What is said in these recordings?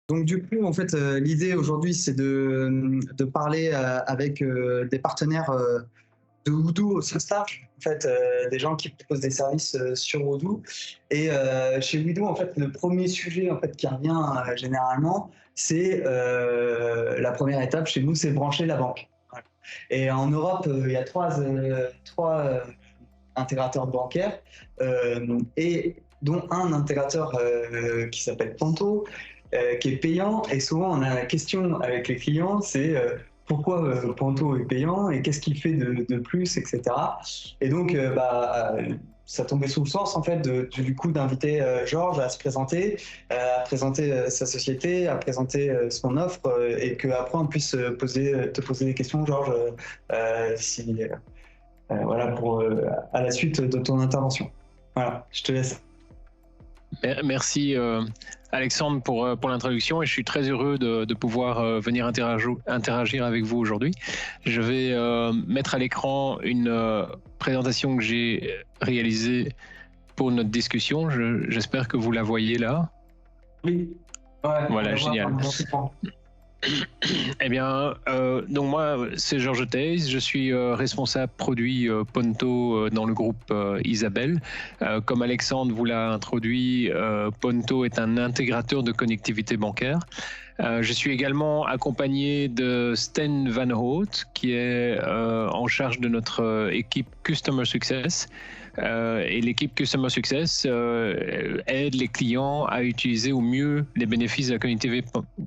Donc du coup, en fait, l'idée aujourd'hui, c'est de parler avec des partenaires de Odoo au sens large, en fait, des gens qui proposent des services sur Odoo. Et chez Odoo, en fait, le premier sujet en fait qui revient généralement, c'est la première étape chez nous, c'est brancher la banque. Voilà. Et en Europe, il y a trois intégrateurs bancaires et dont un intégrateur qui s'appelle Ponto, qui est payant. Et souvent, on a la question avec les clients, c'est pourquoi Ponto est payant et qu'est-ce qu'il fait de plus, etc. Et donc, ça tombait sous le sens en fait du coup d'inviter Georges à se présenter, à présenter sa société, à présenter son offre et qu'après on puisse te poser des questions, Georges, si voilà pour à la suite de ton intervention. Voilà, je te laisse. Merci Alexandre pour l'introduction et je suis très heureux de pouvoir venir interagir avec vous aujourd'hui. Je vais mettre à l'écran une présentation que j'ai réalisée pour notre discussion. J'espère que vous la voyez là. Oui. Ouais, voilà, génial. Eh bien, donc moi, c'est Georges Theys, je suis responsable produit Ponto dans le groupe Isabelle. Comme Alexandre vous l'a introduit, Ponto est un intégrateur de connectivité bancaire. Je suis également accompagné de Sten Van Hout, qui est en charge de notre équipe Customer Success. Et l'équipe Customer Success aide les clients à utiliser au mieux les bénéfices de la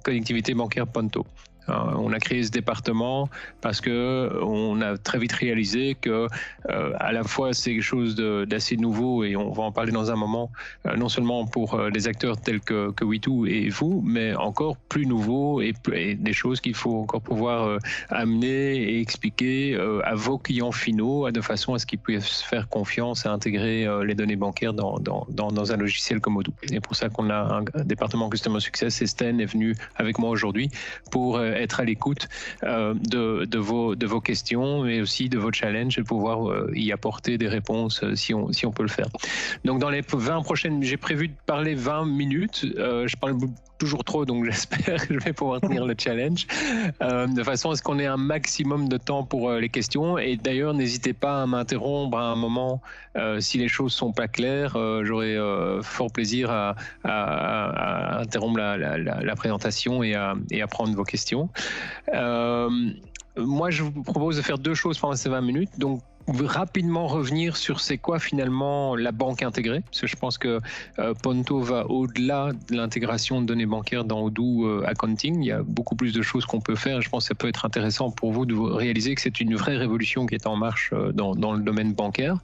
connectivité bancaire Ponto. On a créé ce département parce que on a très vite réalisé que à la fois c'est quelque chose d'assez nouveau et on va en parler dans un moment, non seulement pour des acteurs tels que Witu et vous, mais encore plus nouveau et des choses qu'il faut encore pouvoir amener et expliquer à vos clients finaux de façon à ce qu'ils puissent faire confiance à intégrer les données bancaires dans un logiciel comme Odoo. Et pour ça qu'on a un département Customer Success et Sten est venu avec moi aujourd'hui pour être à l'écoute de vos questions, mais aussi de vos challenges et pouvoir y apporter des réponses si on peut le faire. Donc dans les 20 prochaines, j'ai prévu de parler 20 minutes. Je parle toujours trop, donc j'espère que je vais pouvoir tenir le challenge de façon à ce qu'on ait un maximum de temps pour les questions. Et d'ailleurs, n'hésitez pas à m'interrompre à un moment si les choses sont pas claires. J'aurai fort plaisir à interrompre la présentation et à prendre vos questions. Moi, je vous propose de faire deux choses pendant ces 20 minutes. Donc, rapidement revenir sur c'est quoi finalement la banque intégrée, parce que je pense que Ponto va au-delà de l'intégration de données bancaires dans Odoo Accounting. Il y a beaucoup plus de choses qu'on peut faire. Je pense que ça peut être intéressant pour vous de réaliser que c'est une vraie révolution qui est en marche dans le domaine bancaire.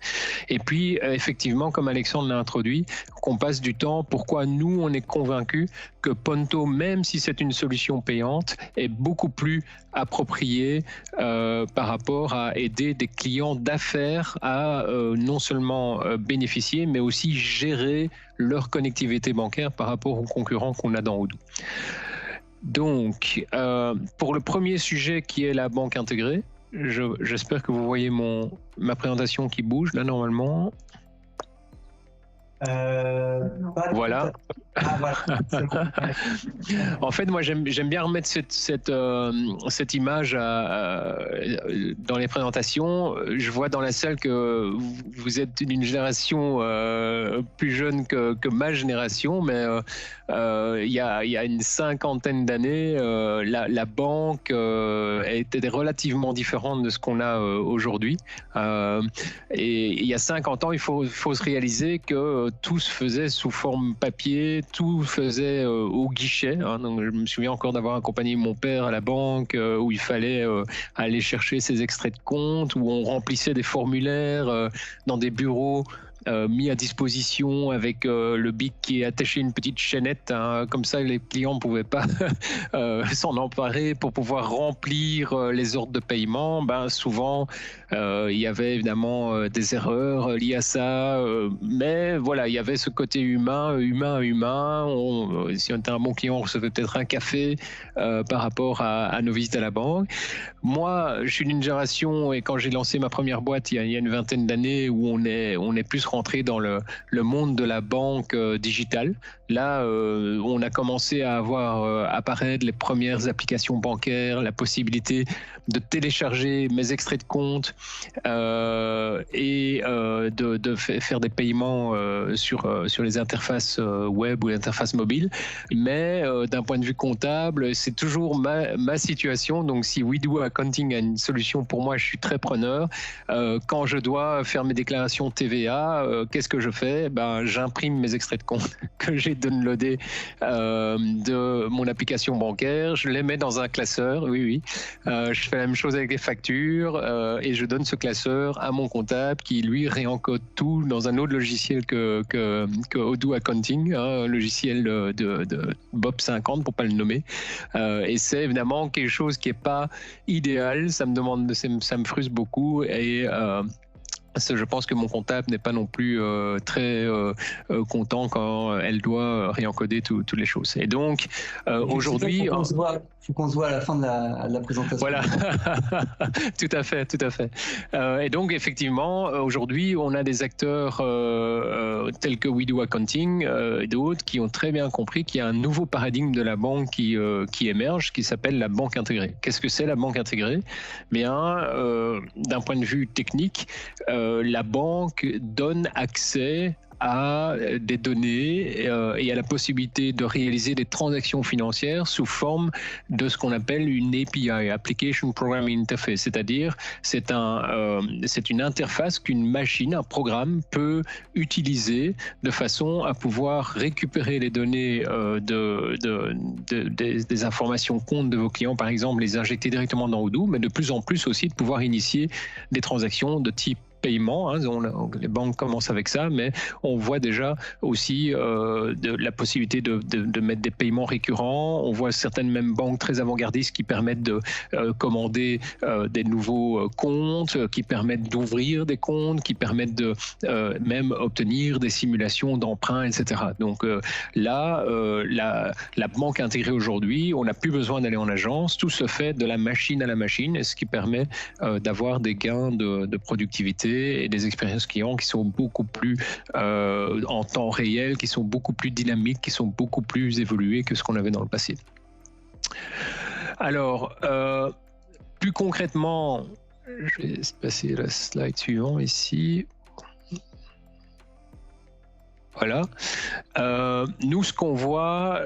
Et puis, effectivement, comme Alexandre l'a introduit, qu'on passe du temps, pourquoi nous, on est convaincus que Ponto, même si c'est une solution payante, est beaucoup plus appropriée par rapport à aider des clients d'affaires à non seulement bénéficier, mais aussi gérer leur connectivité bancaire par rapport aux concurrents qu'on a dans Odoo. Donc, pour le premier sujet qui est la banque intégrée, j'espère que vous voyez ma présentation qui bouge là normalement. Voilà. En fait, moi, j'aime bien remettre cette image dans les présentations. Je vois dans la salle que vous êtes d'une génération plus jeune que ma génération, mais il y a une cinquantaine d'années, la banque était relativement différente de ce qu'on a aujourd'hui. Et il y a 50 ans, il faut se réaliser que tout se faisait sous forme papier, tout faisait au guichet. Hein. Donc, je me souviens encore d'avoir accompagné mon père à la banque où il fallait aller chercher ses extraits de compte, où on remplissait des formulaires dans des bureaux mis à disposition avec le bic qui est attaché une petite chaînette, hein, comme ça les clients ne pouvaient pas s'en emparer pour pouvoir remplir les ordres de paiement. Ben, souvent il y avait évidemment des erreurs liées à ça, mais voilà, il y avait ce côté humain. Si on était un bon client, on recevait peut-être un café par rapport à nos visites à la banque. moi, je suis d'une génération, et quand j'ai lancé ma première boîte il y a une vingtaine d'années, où on est plus rentré dans le monde de la banque digitale. Là, on a commencé à voir apparaître les premières applications bancaires, la possibilité de télécharger mes extraits de compte et de faire des paiements sur les interfaces web ou les interfaces mobiles. Mais d'un point de vue comptable, c'est toujours ma situation. Donc, si WeDo Accounting a une solution pour moi, je suis très preneur. Quand je dois faire mes déclarations TVA, qu'est-ce que je fais? J'imprime mes extraits de compte que j'ai downloadés de mon application bancaire. Je les mets dans un classeur. Oui. Je fais la même chose avec les factures et je donne ce classeur à mon comptable qui, lui, réencode tout dans un autre logiciel que Odoo Accounting, un logiciel de Bob 50 pour pas le nommer. Et c'est évidemment quelque chose qui est pas idéal. Ça me frustre beaucoup et je pense que mon comptable n'est pas non plus très content quand elle doit réencoder toutes les choses. Et donc, aujourd'hui... Il faut qu'on se voit à la fin de la présentation. Voilà, tout à fait. Et donc, effectivement, aujourd'hui, on a des acteurs tels que WeDo Accounting et d'autres qui ont très bien compris qu'il y a un nouveau paradigme de la banque qui émerge, qui s'appelle la banque intégrée. Qu'est-ce que c'est la banque intégrée? D'un point de vue technique, la banque donne accès à des données et à la possibilité de réaliser des transactions financières sous forme de ce qu'on appelle une API, Application Programming Interface, c'est-à-dire c'est une interface qu'une machine, un programme peut utiliser de façon à pouvoir récupérer les données des informations comptes de vos clients, par exemple, les injecter directement dans Odoo, mais de plus en plus aussi de pouvoir initier des transactions de type paiement, les banques commencent avec ça, mais on voit déjà aussi la possibilité de mettre des paiements récurrents. On voit certaines mêmes banques très avant-gardistes qui permettent de commander des nouveaux comptes, qui permettent d'ouvrir des comptes, qui permettent de même obtenir des simulations d'emprunts, etc. Donc la banque intégrée aujourd'hui, on n'a plus besoin d'aller en agence, tout se fait de la machine à la machine, ce qui permet d'avoir des gains de productivité et des expériences clients qui sont beaucoup plus en temps réel, qui sont beaucoup plus dynamiques, qui sont beaucoup plus évoluées que ce qu'on avait dans le passé. Alors, plus concrètement, je vais passer à la slide suivante ici. Voilà. Nous, ce qu'on voit,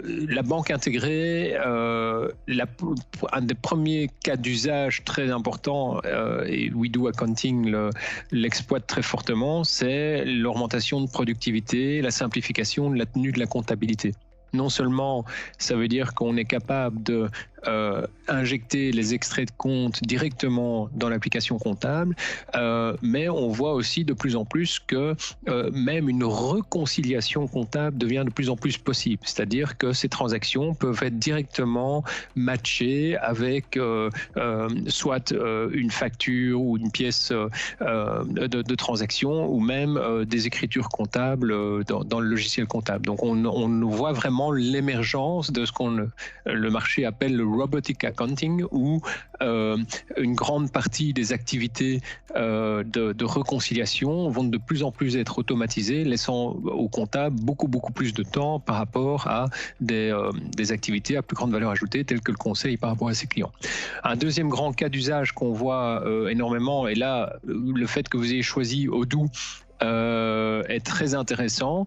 la banque intégrée, un des premiers cas d'usage très important, et WeDo Accounting l'exploite très fortement, c'est l'augmentation de productivité, la simplification de la tenue de la comptabilité. Non seulement ça veut dire qu'on est capable de injecter les extraits de compte directement dans l'application comptable, mais on voit aussi de plus en plus que même une réconciliation comptable devient de plus en plus possible. C'est-à-dire que ces transactions peuvent être directement matchées avec soit une facture ou une pièce de transaction ou même des écritures comptables dans le logiciel comptable. Donc on voit vraiment l'émergence de ce le marché appelle le robotic accounting, où une grande partie des activités de réconciliation vont de plus en plus être automatisées, laissant au comptable beaucoup plus de temps par rapport à des activités à plus grande valeur ajoutée, telles que le conseil par rapport à ses clients. Un deuxième grand cas d'usage qu'on voit énormément, et là, le fait que vous ayez choisi Odoo est très intéressant,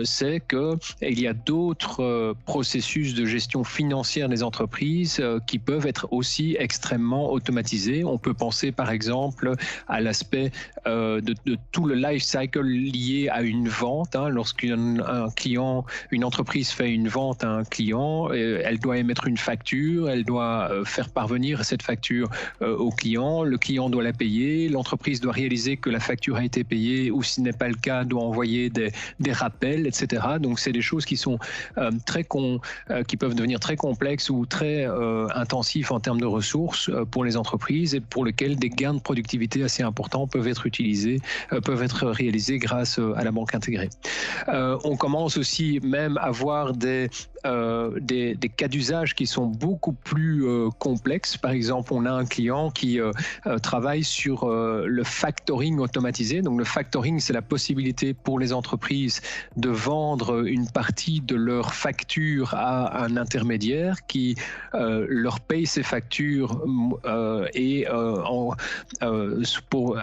c'est qu'il y a d'autres processus de gestion financière des entreprises qui peuvent être aussi extrêmement automatisés. On peut penser par exemple à l'aspect de tout le life cycle lié à une vente. Lorsqu'un client, une entreprise fait une vente à un client, elle doit émettre une facture, elle doit faire parvenir cette facture au client, le client doit la payer, l'entreprise doit réaliser que la facture a été payée, ou si ce n'est pas le cas, doit envoyer des rappels, etc. Donc c'est des choses qui sont qui peuvent devenir très complexes ou très intensifs en termes de ressources pour les entreprises, et pour lesquelles des gains de productivité assez importants peuvent être réalisés grâce à la banque intégrée. On commence aussi même à voir des des cas d'usage qui sont beaucoup plus complexes. Par exemple, on a un client qui travaille sur le factoring automatisé. Donc le factoring, c'est la possibilité pour les entreprises de vendre une partie de leurs factures à un intermédiaire qui leur paye ces factures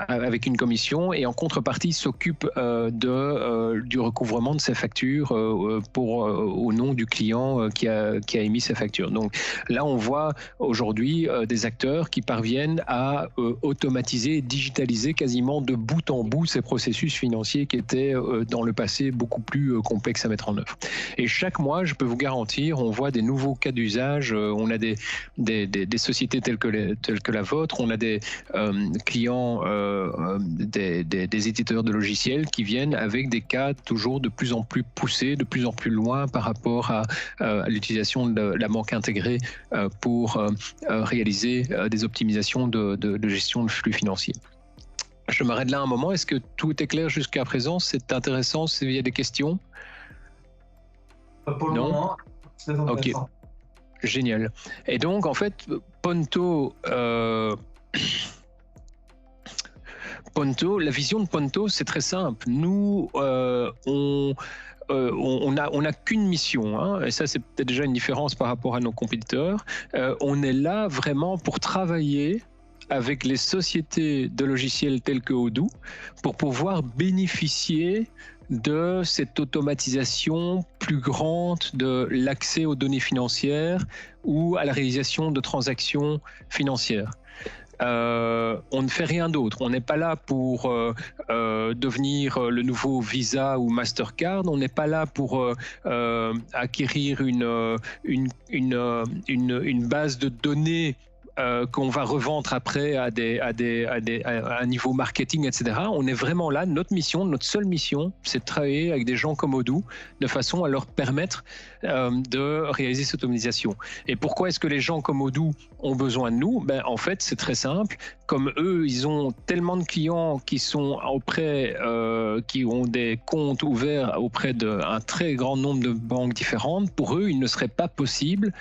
avec une commission, et en contrepartie s'occupe du recouvrement de ces factures au nom du client qui a émis ces factures. Donc là, on voit aujourd'hui des acteurs qui parviennent à automatiser, digitaliser quasiment de bout en bout ces processus financiers qui étaient dans le passé beaucoup plus complexes à mettre en œuvre. Et chaque mois, je peux vous garantir, on voit des nouveaux cas d'usage. On a des sociétés telles que la vôtre, on a des clients, des éditeurs de logiciels qui viennent avec des cas toujours de plus en plus poussés, de plus en plus loin par rapport à l'utilisation de la banque intégrée pour réaliser des optimisations de gestion de flux financiers. Je m'arrête là un moment. Est-ce que tout est clair jusqu'à présent? C'est intéressant? S'il y a des questions? Pour le moment, c'est intéressant. Ok, génial. Et donc, en fait, Ponto, la vision de Ponto, c'est très simple. Nous, on n'a qu'une mission, hein, et ça, c'est peut-être déjà une différence par rapport à nos compétiteurs. On est là vraiment pour travailler avec les sociétés de logiciels telles que Odoo pour pouvoir bénéficier de cette automatisation plus grande de l'accès aux données financières ou à la réalisation de transactions financières. On ne fait rien d'autre. On n'est pas là pour devenir le nouveau Visa ou Mastercard. On n'est pas là pour acquérir une base de données qu'on va revendre après à un niveau marketing, etc. On est vraiment là, notre seule mission, c'est de travailler avec des gens comme Odoo de façon à leur permettre de réaliser cette optimisation. Et pourquoi est-ce que les gens comme Odoo ont besoin de nous? En fait, c'est très simple. Comme eux, ils ont tellement de clients qui sont qui ont des comptes ouverts auprès d'un très grand nombre de banques différentes, pour eux, il ne serait pas possible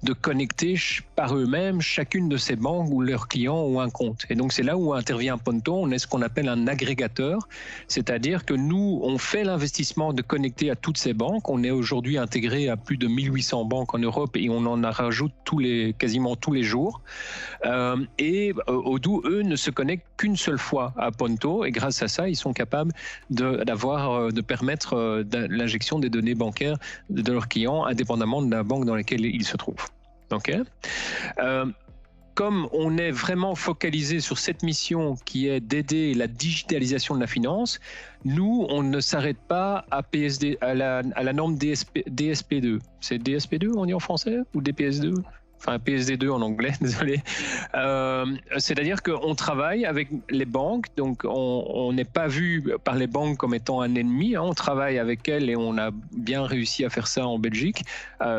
de connecter par eux-mêmes chacune de ces banques où leurs clients ont un compte. Et donc, c'est là où intervient Ponto. On est ce qu'on appelle un agrégateur, c'est-à-dire que nous, on fait l'investissement de connecter à toutes ces banques. On est aujourd'hui intégré à plus de 1800 banques en Europe et on en rajoute quasiment tous les jours. Et Odoo, eux, ne se connectent qu'une seule fois à Ponto, et grâce à ça, ils sont capables de permettre l'injection des données bancaires de leurs clients, indépendamment de la banque dans laquelle ils se trouvent. Okay. Comme on est vraiment focalisé sur cette mission qui est d'aider la digitalisation de la finance, nous, on ne s'arrête pas à la norme DSP2. C'est DSP2, on dit en français, ou DPS2? Enfin, PSD2 en anglais, désolé. C'est-à-dire qu'on travaille avec les banques, donc on n'est pas vu par les banques comme étant un ennemi, hein, on travaille avec elles et on a bien réussi à faire ça en Belgique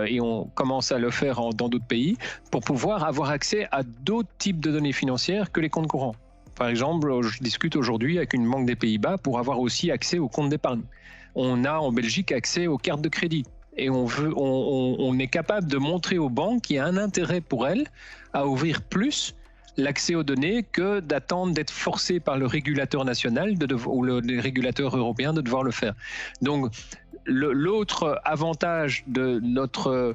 et on commence à le faire dans d'autres pays pour pouvoir avoir accès à d'autres types de données financières que les comptes courants. Par exemple, je discute aujourd'hui avec une banque des Pays-Bas pour avoir aussi accès aux comptes d'épargne. On a en Belgique accès aux cartes de crédit. Et on est capable de montrer aux banques qu'il y a un intérêt pour elles à ouvrir plus l'accès aux données que d'attendre d'être forcé par le régulateur national ou le régulateur européen de devoir le faire. Donc, l'autre avantage de notre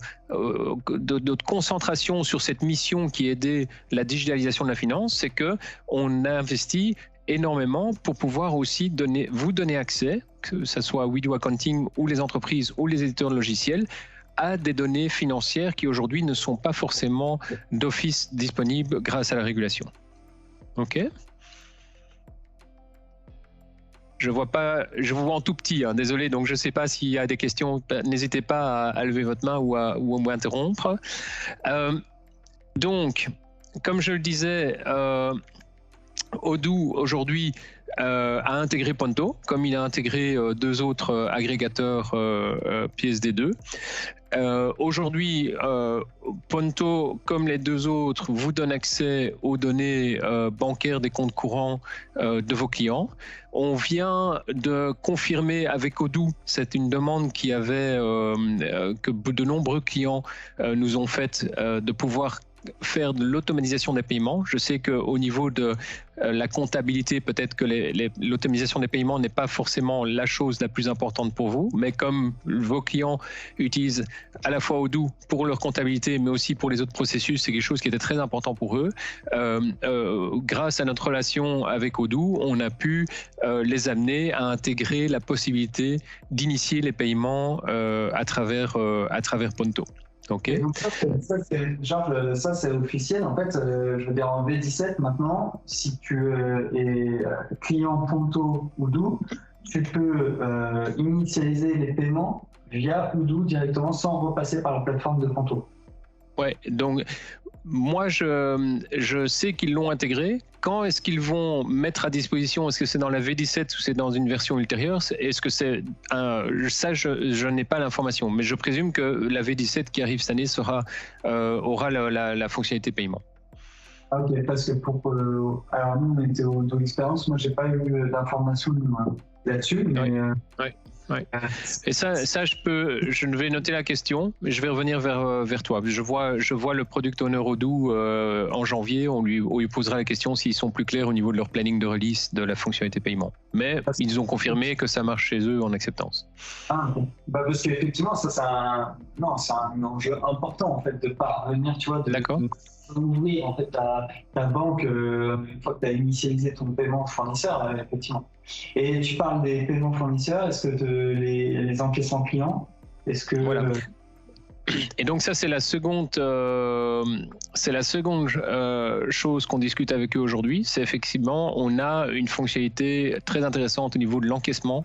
concentration sur cette mission qui est d'aider la digitalisation de la finance, c'est qu'on investit énormément pour pouvoir aussi vous donner accès, que ce soit We Do Accounting ou les entreprises ou les éditeurs de logiciels, à des données financières qui aujourd'hui ne sont pas forcément d'office disponibles grâce à la régulation. Ok ? Je vous vois en tout petit, hein, désolé, donc je ne sais pas s'il y a des questions, n'hésitez pas à lever votre main ou à m'interrompre. Donc, comme je le disais, Odoo aujourd'hui a intégré Ponto, comme il a intégré deux autres agrégateurs PSD2. Aujourd'hui, Ponto, comme les deux autres, vous donne accès aux données bancaires des comptes courants de vos clients. On vient de confirmer avec Odoo, c'est une demande qui avait que de nombreux clients nous ont faite, de pouvoir faire de l'automatisation des paiements. Je sais qu'au niveau de la comptabilité, peut-être que l'automatisation des paiements n'est pas forcément la chose la plus importante pour vous, mais comme vos clients utilisent à la fois Odoo pour leur comptabilité, mais aussi pour les autres processus, c'est quelque chose qui était très important pour eux. Grâce à notre relation avec Odoo, on a pu les amener à intégrer la possibilité d'initier les paiements à travers Ponto. Okay. Donc ça c'est officiel. En fait, je veux dire en V17 maintenant, si tu es client Ponto Odoo, tu peux initialiser les paiements via Odoo directement sans repasser par la plateforme de Ponto. Ouais, donc moi je sais qu'ils l'ont intégré. Quand est-ce qu'ils vont mettre à disposition? Est-ce que c'est dans la V17 ou c'est dans une version ultérieure? Est-ce que c'est ça, je n'ai pas l'information, mais je présume que la V17 qui arrive cette année aura la fonctionnalité paiement. Ok, parce que alors nous on était au Expérience, moi j'ai pas eu d'informations là-dessus, mais ouais. Ouais. Et ça je vais noter la question, mais je vais revenir vers toi. Je vois le product owner Odoo en janvier, on lui posera la question s'ils sont plus clairs au niveau de leur planning de release de la fonctionnalité paiement. Mais ils ont confirmé que ça marche chez eux en acceptance. Ah, okay. Parce qu'effectivement, ça c'est un enjeu important en fait de parvenir, tu vois, ouvrir en fait ta banque une fois que tu as initialisé ton paiement fournisseur, effectivement. Et tu parles des paiements fournisseurs, est-ce que les encaissements clients, est-ce que voilà. Et donc ça c'est la seconde chose qu'on discute avec eux aujourd'hui, c'est effectivement on a une fonctionnalité très intéressante au niveau de l'encaissement.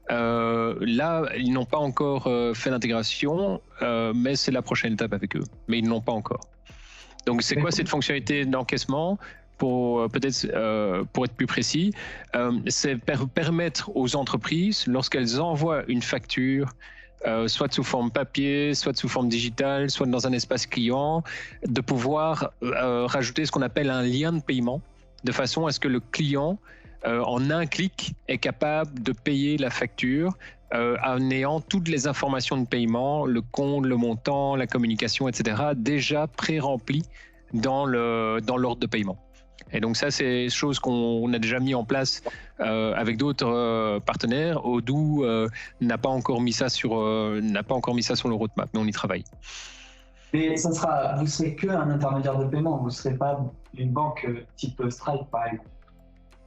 Là ils n'ont pas encore fait l'intégration, mais c'est la prochaine étape avec eux, mais ils ne l'ont pas encore. Donc c'est quoi cette fonctionnalité d'encaissement? Pour être plus précis, c'est permettre aux entreprises, lorsqu'elles envoient une facture, soit sous forme papier, soit sous forme digitale, soit dans un espace client, de pouvoir rajouter ce qu'on appelle un lien de paiement, de façon à ce que le client, en un clic, est capable de payer la facture en ayant toutes les informations de paiement, le compte, le montant, la communication, etc., déjà pré-remplies dans l'ordre de paiement. Et donc ça, c'est des choses qu'on a déjà mis en place avec d'autres partenaires. Odoo n'a pas encore mis ça sur le roadmap, mais on y travaille. Mais vous serez que un intermédiaire de paiement, vous ne serez pas une banque type Stripe par exemple.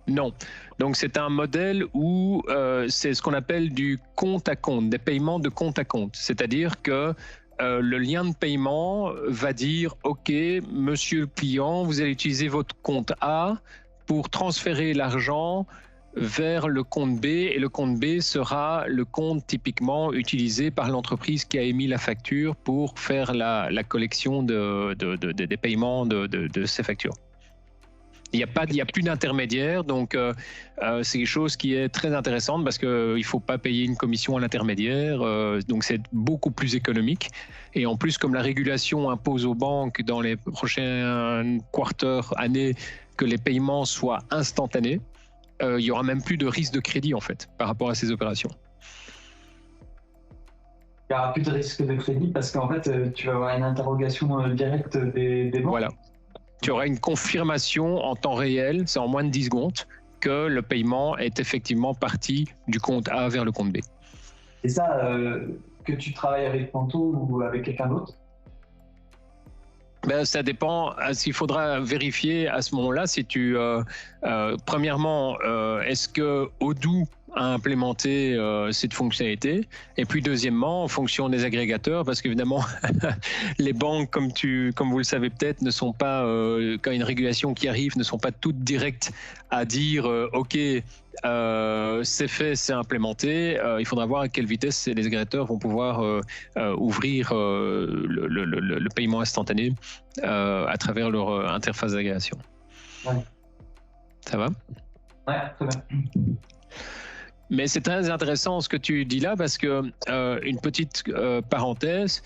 Non. Donc c'est un modèle où c'est ce qu'on appelle du compte à compte, des paiements de compte à compte. C'est-à-dire que le lien de paiement va dire « Ok, monsieur le client, vous allez utiliser votre compte A pour transférer l'argent vers le compte B et le compte B sera le compte typiquement utilisé par l'entreprise qui a émis la facture pour faire la collection des paiements de ces factures. » Il n'y a plus d'intermédiaire, donc c'est quelque chose qui est très intéressante parce qu'il ne faut pas payer une commission à l'intermédiaire, donc c'est beaucoup plus économique. Et en plus, comme la régulation impose aux banques dans les prochains quarters, années, que les paiements soient instantanés, il n'y aura même plus de risque de crédit en fait par rapport à ces opérations. Il n'y aura plus de risque de crédit parce qu'en fait, tu vas avoir une interrogation directe des banques. Voilà. Tu auras une confirmation en temps réel, c'est en moins de 10 secondes, que le paiement est effectivement parti du compte A vers le compte B. Et ça, que tu travailles avec Ponto ou avec quelqu'un d'autre? Ben, ça dépend. Il faudra vérifier à ce moment-là si premièrement, est-ce que Odoo a implémenté cette fonctionnalité, et puis deuxièmement, en fonction des agrégateurs, parce qu'évidemment, les banques, comme vous le savez peut-être, ne sont pas, quand une régulation qui arrive, ne sont pas toutes directes à dire OK, c'est fait, c'est implémenté. Il faudra voir à quelle vitesse les agrégateurs vont pouvoir ouvrir le paiement instantané à travers leur interface d'agrégation. Ouais. Ça va? Ouais, très bien. Mais c'est très intéressant ce que tu dis là parce que, une petite parenthèse,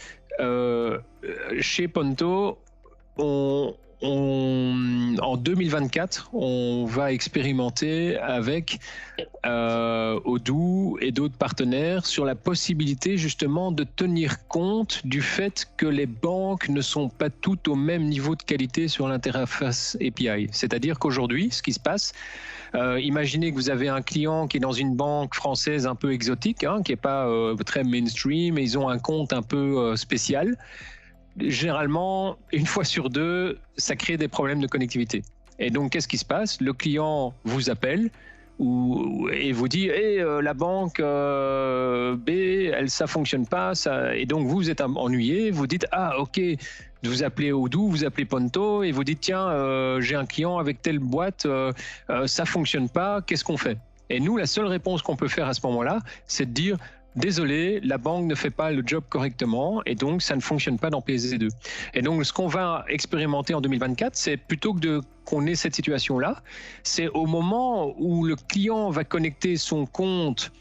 chez Ponto, en 2024, on va expérimenter avec Odoo et d'autres partenaires sur la possibilité justement de tenir compte du fait que les banques ne sont pas toutes au même niveau de qualité sur l'interface API. C'est-à-dire qu'aujourd'hui, ce qui se passe, imaginez que vous avez un client qui est dans une banque française un peu exotique, hein, qui n'est pas très mainstream, et ils ont un compte un peu spécial. Généralement, une fois sur deux, ça crée des problèmes de connectivité. Et donc, qu'est-ce qui se passe? Le client vous appelle et vous dit la banque B, ça fonctionne pas, ça... et donc vous êtes ennuyé, vous dites ok, vous appelez Odoo, vous appelez Ponto et vous dites tiens, j'ai un client avec telle boîte, ça fonctionne pas, qu'est-ce qu'on fait? Et nous, la seule réponse qu'on peut faire à ce moment-là, c'est de dire désolé, la banque ne fait pas le job correctement et donc ça ne fonctionne pas dans PSD2. Et donc ce qu'on va expérimenter en 2024, c'est plutôt que qu'on ait cette situation-là, c'est au moment où le client va connecter son compte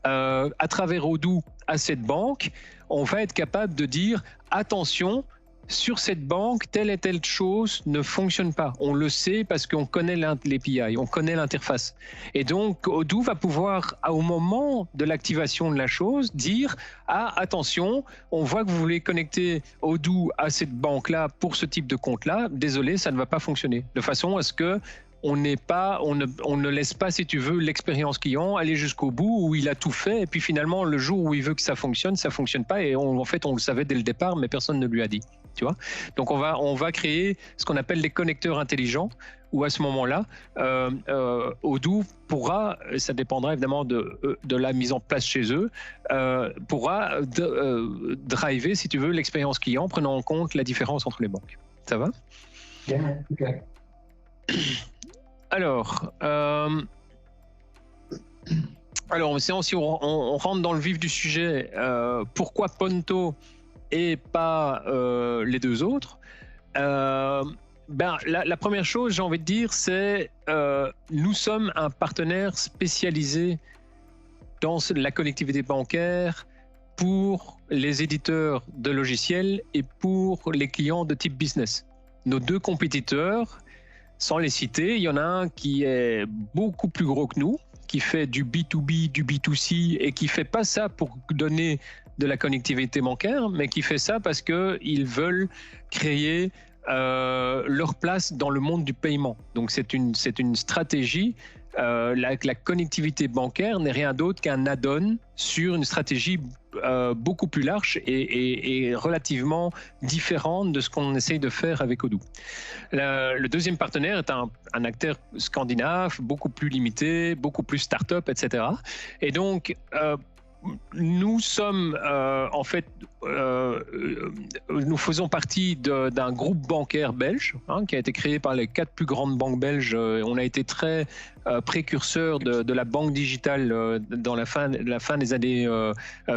à travers Odoo à cette banque, on va être capable de dire attention, sur cette banque, telle et telle chose ne fonctionne pas. On le sait parce qu'on connaît l'API, on connaît l'interface. Et donc, Odoo va pouvoir, au moment de l'activation de la chose, dire « Ah, attention, on voit que vous voulez connecter Odoo à cette banque-là pour ce type de compte-là. Désolé, ça ne va pas fonctionner. » De façon à ce que on ne laisse pas, si tu veux, l'expérience client aller jusqu'au bout où il a tout fait et puis finalement, le jour où il veut que ça fonctionne pas et en fait, on le savait dès le départ, mais personne ne lui a dit. Tu vois, donc on va créer ce qu'on appelle les connecteurs intelligents où à ce moment-là, Odoo pourra, ça dépendra évidemment de la mise en place chez eux, pourra driver, si tu veux, l'expérience client, prenant en compte la différence entre les banques. Ça va? Okay. Alors, si on rentre dans le vif du sujet, pourquoi Ponto et pas les deux autres? La première chose, j'ai envie de dire, c'est nous sommes un partenaire spécialisé dans la connectivité bancaire pour les éditeurs de logiciels et pour les clients de type business. Nos deux compétiteurs, sans les citer, il y en a un qui est beaucoup plus gros que nous, qui fait du B2B, du B2C et qui fait pas ça pour donner de la connectivité bancaire, mais qui fait ça parce qu'ils veulent créer leur place dans le monde du paiement. Donc c'est une stratégie. La connectivité bancaire n'est rien d'autre qu'un add-on sur une stratégie beaucoup plus large et relativement différente de ce qu'on essaye de faire avec Odoo. Le deuxième partenaire est un acteur scandinave, beaucoup plus limité, beaucoup plus start-up, etc. Et donc, nous sommes nous faisons partie d'un groupe bancaire belge qui a été créé par les 4 plus grandes banques belges. On a été très précurseur de la banque digitale dans la fin des années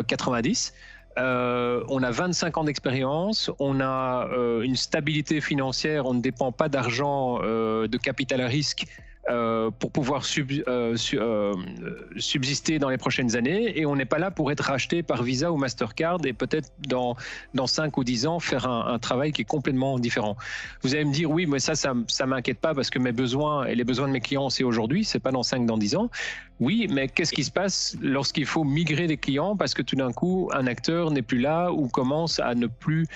90. On a 25 ans d'expérience, on a une stabilité financière, on ne dépend pas d'argent de capital à risque pour pouvoir subsister dans les prochaines années, et on n'est pas là pour être racheté par Visa ou Mastercard et peut-être dans 5 ou 10 ans faire un travail qui est complètement différent. Vous allez me dire oui, mais ça m'inquiète pas parce que mes besoins et les besoins de mes clients c'est aujourd'hui, c'est pas dans 5, dans 10 ans. Oui, mais qu'est-ce qui se passe lorsqu'il faut migrer des clients parce que tout d'un coup un acteur n'est plus là ou commence à ne plus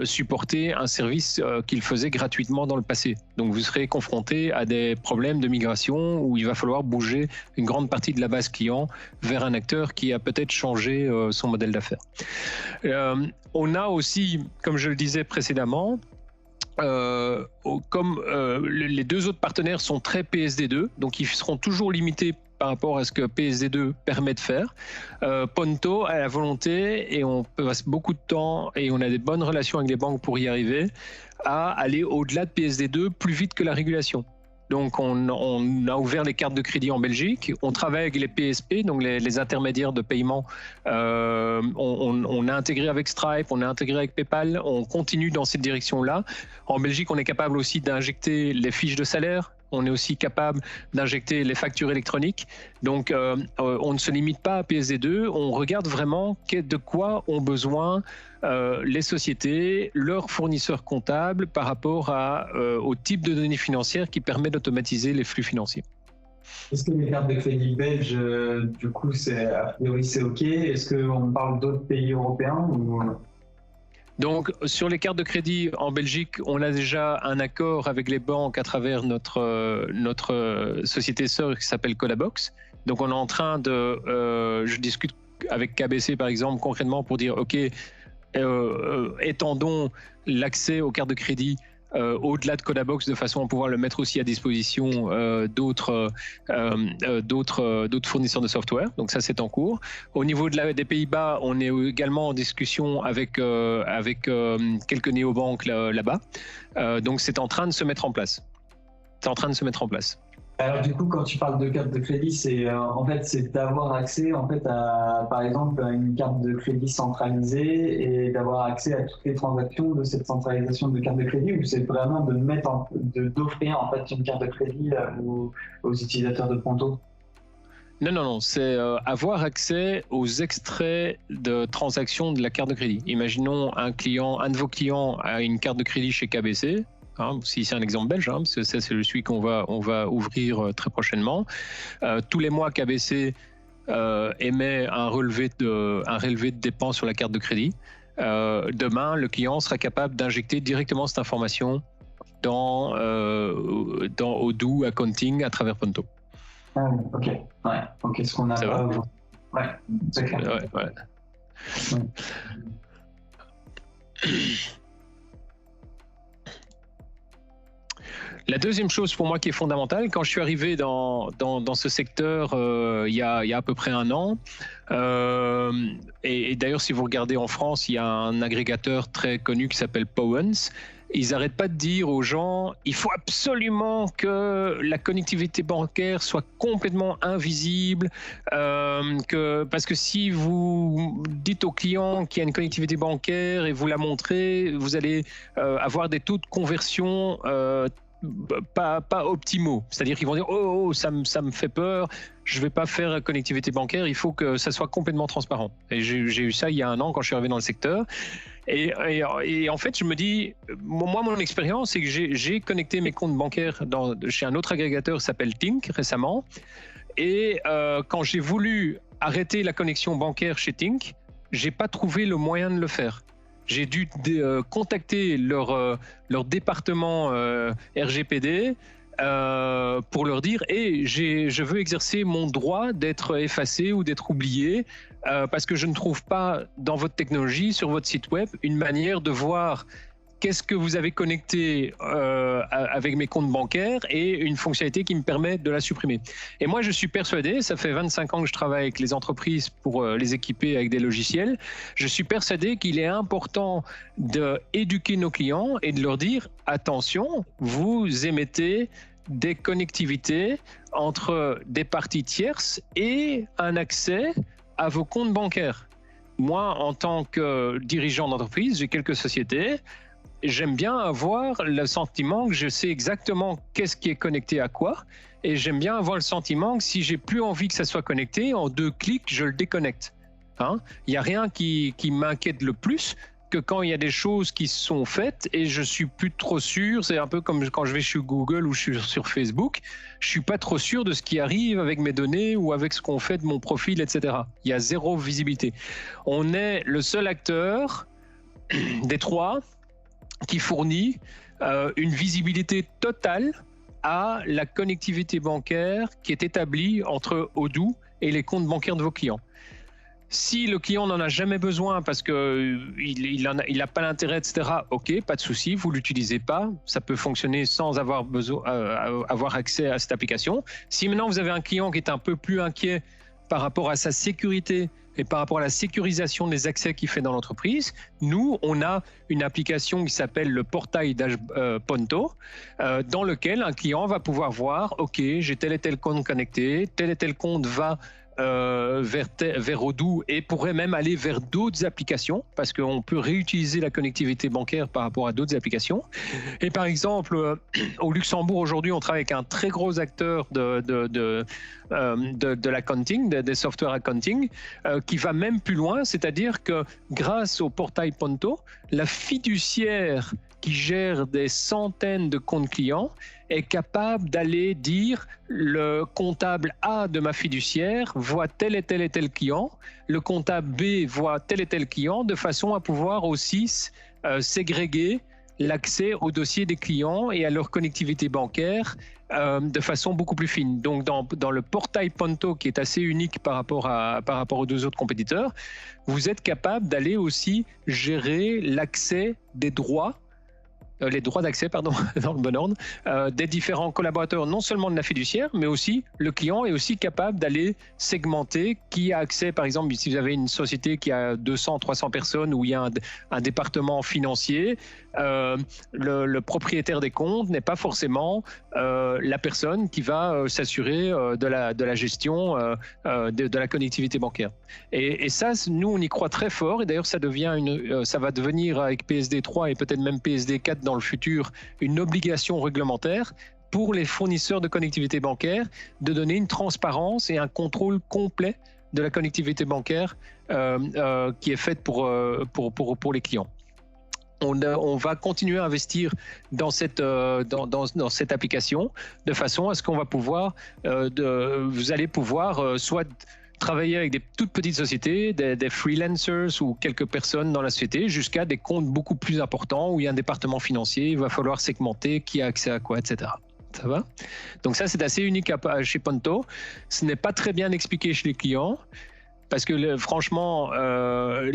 supporter un service qu'il faisait gratuitement dans le passé. Donc vous serez confronté à des problèmes de migration où il va falloir bouger une grande partie de la base client vers un acteur qui a peut-être changé son modèle d'affaires. On a aussi, comme je le disais précédemment, comme les deux autres partenaires sont très PSD2, donc ils seront toujours limités par rapport à ce que PSD2 permet de faire. Ponto a la volonté, et on passe beaucoup de temps et on a des bonnes relations avec les banques pour y arriver, à aller au-delà de PSD2 plus vite que la régulation. Donc on a ouvert les cartes de crédit en Belgique, on travaille avec les PSP, donc les intermédiaires de paiement, on a intégré avec Stripe, on a intégré avec PayPal, on continue dans cette direction-là. En Belgique, on est capable aussi d'injecter les fiches de salaire On est aussi capable d'injecter les factures électroniques. Donc, on ne se limite pas à PSD2. On regarde vraiment de quoi ont besoin les sociétés, leurs fournisseurs comptables par rapport au type de données financières qui permet d'automatiser les flux financiers. Est-ce que les cartes de crédit belges, du coup, a priori, c'est OK? Est-ce qu'on parle d'autres pays européens ou... Donc, sur les cartes de crédit en Belgique, on a déjà un accord avec les banques à travers notre société sœur qui s'appelle Colabox. Donc, on est en train je discute avec KBC, par exemple, concrètement pour dire, OK, étendons l'accès aux cartes de crédit au-delà de Colabox de façon à pouvoir le mettre aussi à disposition d'autres fournisseurs de software. Donc ça, c'est en cours. Au niveau des Pays-Bas, on est également en discussion avec quelques néobanques là-bas. Donc c'est en train de se mettre en place. Alors du coup, quand tu parles de carte de crédit, c'est d'avoir accès à, par exemple, à une carte de crédit centralisée et d'avoir accès à toutes les transactions de cette centralisation de carte de crédit, ou c'est vraiment d'offrir en fait une carte de crédit aux utilisateurs de Ponto? Non, c'est avoir accès aux extraits de transactions de la carte de crédit. Imaginons un de vos clients a une carte de crédit chez KBC. Si c'est un exemple belge, parce que ça c'est celui qu'on va ouvrir très prochainement. Tous les mois, KBC émet un relevé de dépenses sur la carte de crédit. Demain, le client sera capable d'injecter directement cette information dans Odoo Accounting à travers Ponto. Ah, ok, ouais, ok, ce qu'on a pas aujourd'hui. Ouais, c'est clair. Ouais. La deuxième chose pour moi qui est fondamentale, quand je suis arrivé dans ce secteur il y a à peu près 1 an, et d'ailleurs si vous regardez en France, il y a un agrégateur très connu qui s'appelle Powens. Ils n'arrêtent pas de dire aux gens, il faut absolument que la connectivité bancaire soit complètement invisible, parce que si vous dites au client qu'il y a une connectivité bancaire et vous la montrez, vous allez avoir des taux de conversion pas optimaux. C'est-à-dire qu'ils vont dire oh ça me fait peur, je vais pas faire connectivité bancaire, il faut que ça soit complètement transparent. Et j'ai eu ça il y a 1 an quand je suis arrivé dans le secteur. Et en fait, je me dis, moi, mon expérience, c'est que j'ai connecté mes comptes bancaires chez un autre agrégateur qui s'appelle Tink récemment. Et quand j'ai voulu arrêter la connexion bancaire chez Tink, j'ai pas trouvé le moyen de le faire. J'ai dû contacter leur département RGPD pour leur dire je veux exercer mon droit d'être effacé ou d'être oublié parce que je ne trouve pas dans votre technologie, sur votre site web, une manière de voir qu'est-ce que vous avez connecté avec mes comptes bancaires et une fonctionnalité qui me permet de la supprimer. Et moi, je suis persuadé, ça fait 25 ans que je travaille avec les entreprises pour les équiper avec des logiciels, je suis persuadé qu'il est important d'éduquer nos clients et de leur dire « Attention, vous émettez des connectivités entre des parties tierces et un accès à vos comptes bancaires. » Moi, en tant que dirigeant d'entreprise, j'ai quelques sociétés. J'aime bien avoir le sentiment que je sais exactement qu'est-ce qui est connecté à quoi, et j'aime bien avoir le sentiment que si j'ai plus envie que ça soit connecté, en 2 clics, je le déconnecte. Il n'y a rien qui m'inquiète le plus que quand il y a des choses qui sont faites et je suis plus trop sûr. C'est un peu comme quand je vais sur Google ou je suis sur Facebook, je suis pas trop sûr de ce qui arrive avec mes données ou avec ce qu'on fait de mon profil, etc. Il y a 0 visibilité. On est le seul acteur des 3 qui fournit une visibilité totale à la connectivité bancaire qui est établie entre Odoo et les comptes bancaires de vos clients. Si le client n'en a jamais besoin parce qu'il n'a pas l'intérêt, etc., ok, pas de souci, vous ne l'utilisez pas, ça peut fonctionner sans avoir accès à cette application. Si maintenant vous avez un client qui est un peu plus inquiet par rapport à sa sécurité et par rapport à la sécurisation des accès qu'il fait dans l'entreprise, nous, on a une application qui s'appelle le portail Ponto, dans lequel un client va pouvoir voir, OK, j'ai tel et tel compte connecté, tel et tel compte va vers Odoo et pourrait même aller vers d'autres applications parce qu'on peut réutiliser la connectivité bancaire par rapport à d'autres applications. Et par exemple, au Luxembourg aujourd'hui, on travaille avec un très gros acteur de l'accounting, des software accounting, qui va même plus loin, c'est-à-dire que grâce au portail Ponto, la fiduciaire qui gère des centaines de comptes clients est capable d'aller dire le comptable A de ma fiduciaire voit tel et tel et tel client, le comptable B voit tel et tel client, de façon à pouvoir aussi ségréguer l'accès aux dossiers des clients et à leur connectivité bancaire de façon beaucoup plus fine. Donc dans le portail Ponto, qui est assez unique par rapport aux deux autres compétiteurs, vous êtes capable d'aller aussi gérer l'accès des droits, les droits d'accès, pardon, dans le bon ordre, des différents collaborateurs, non seulement de la fiduciaire, mais aussi le client est aussi capable d'aller segmenter qui a accès, par exemple, si vous avez une société qui a 200, 300 personnes où il y a un département financier, le propriétaire des comptes n'est pas forcément la personne qui va s'assurer de la gestion de la connectivité bancaire. Et ça, nous, on y croit très fort. Et d'ailleurs, ça va devenir avec PSD3 et peut-être même PSD4 dans le futur une obligation réglementaire pour les fournisseurs de connectivité bancaire de donner une transparence et un contrôle complet de la connectivité bancaire qui est faite pour les clients. On va continuer à investir dans cette application de façon à ce qu'on va pouvoir, vous allez pouvoir soit travailler avec des toutes petites sociétés, des freelancers ou quelques personnes dans la société, jusqu'à des comptes beaucoup plus importants où il y a un département financier, il va falloir segmenter qui a accès à quoi, etc. Ça va? Donc ça, c'est assez unique chez Ponto. Ce n'est pas très bien expliqué chez les clients. Parce que franchement, un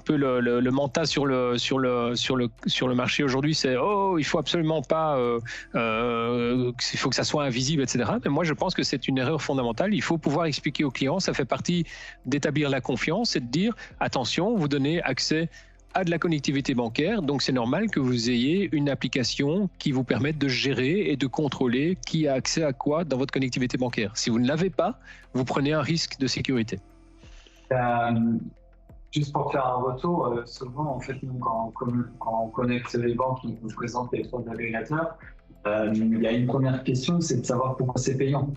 peu le mental sur le marché aujourd'hui, c'est il faut absolument pas, il faut que ça soit invisible, etc. Mais moi, je pense que c'est une erreur fondamentale. Il faut pouvoir expliquer aux clients. Ça fait partie d'établir la confiance et de dire attention, vous donnez accès à de la connectivité bancaire, donc c'est normal que vous ayez une application qui vous permette de gérer et de contrôler qui a accès à quoi dans votre connectivité bancaire. Si vous ne l'avez pas, vous prenez un risque de sécurité. Juste pour faire un retour, souvent en fait, nous, quand on connecte les banques, qui nous présentent les trois agrégateurs, il y a une première question, c'est de savoir pourquoi c'est payant.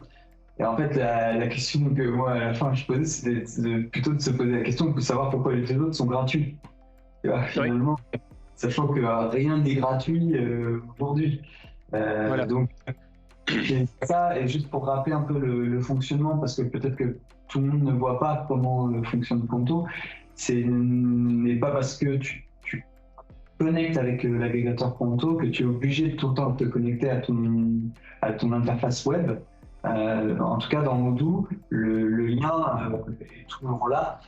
Et en fait, la question que moi à la fin je posais, c'était plutôt de se poser la question de savoir pourquoi les deux autres sont gratuits. Finalement, oui. Sachant que rien n'est gratuit aujourd'hui. Voilà. Donc, ça, et juste pour rappeler un peu le fonctionnement, parce que peut-être que tout le monde ne voit pas comment fonctionne Ponto, ce n'est pas parce que tu connectes avec l'agrégateur Ponto que tu es obligé de tout le temps de te connecter à ton interface web. En tout cas, dans Odoo, le lien est toujours là.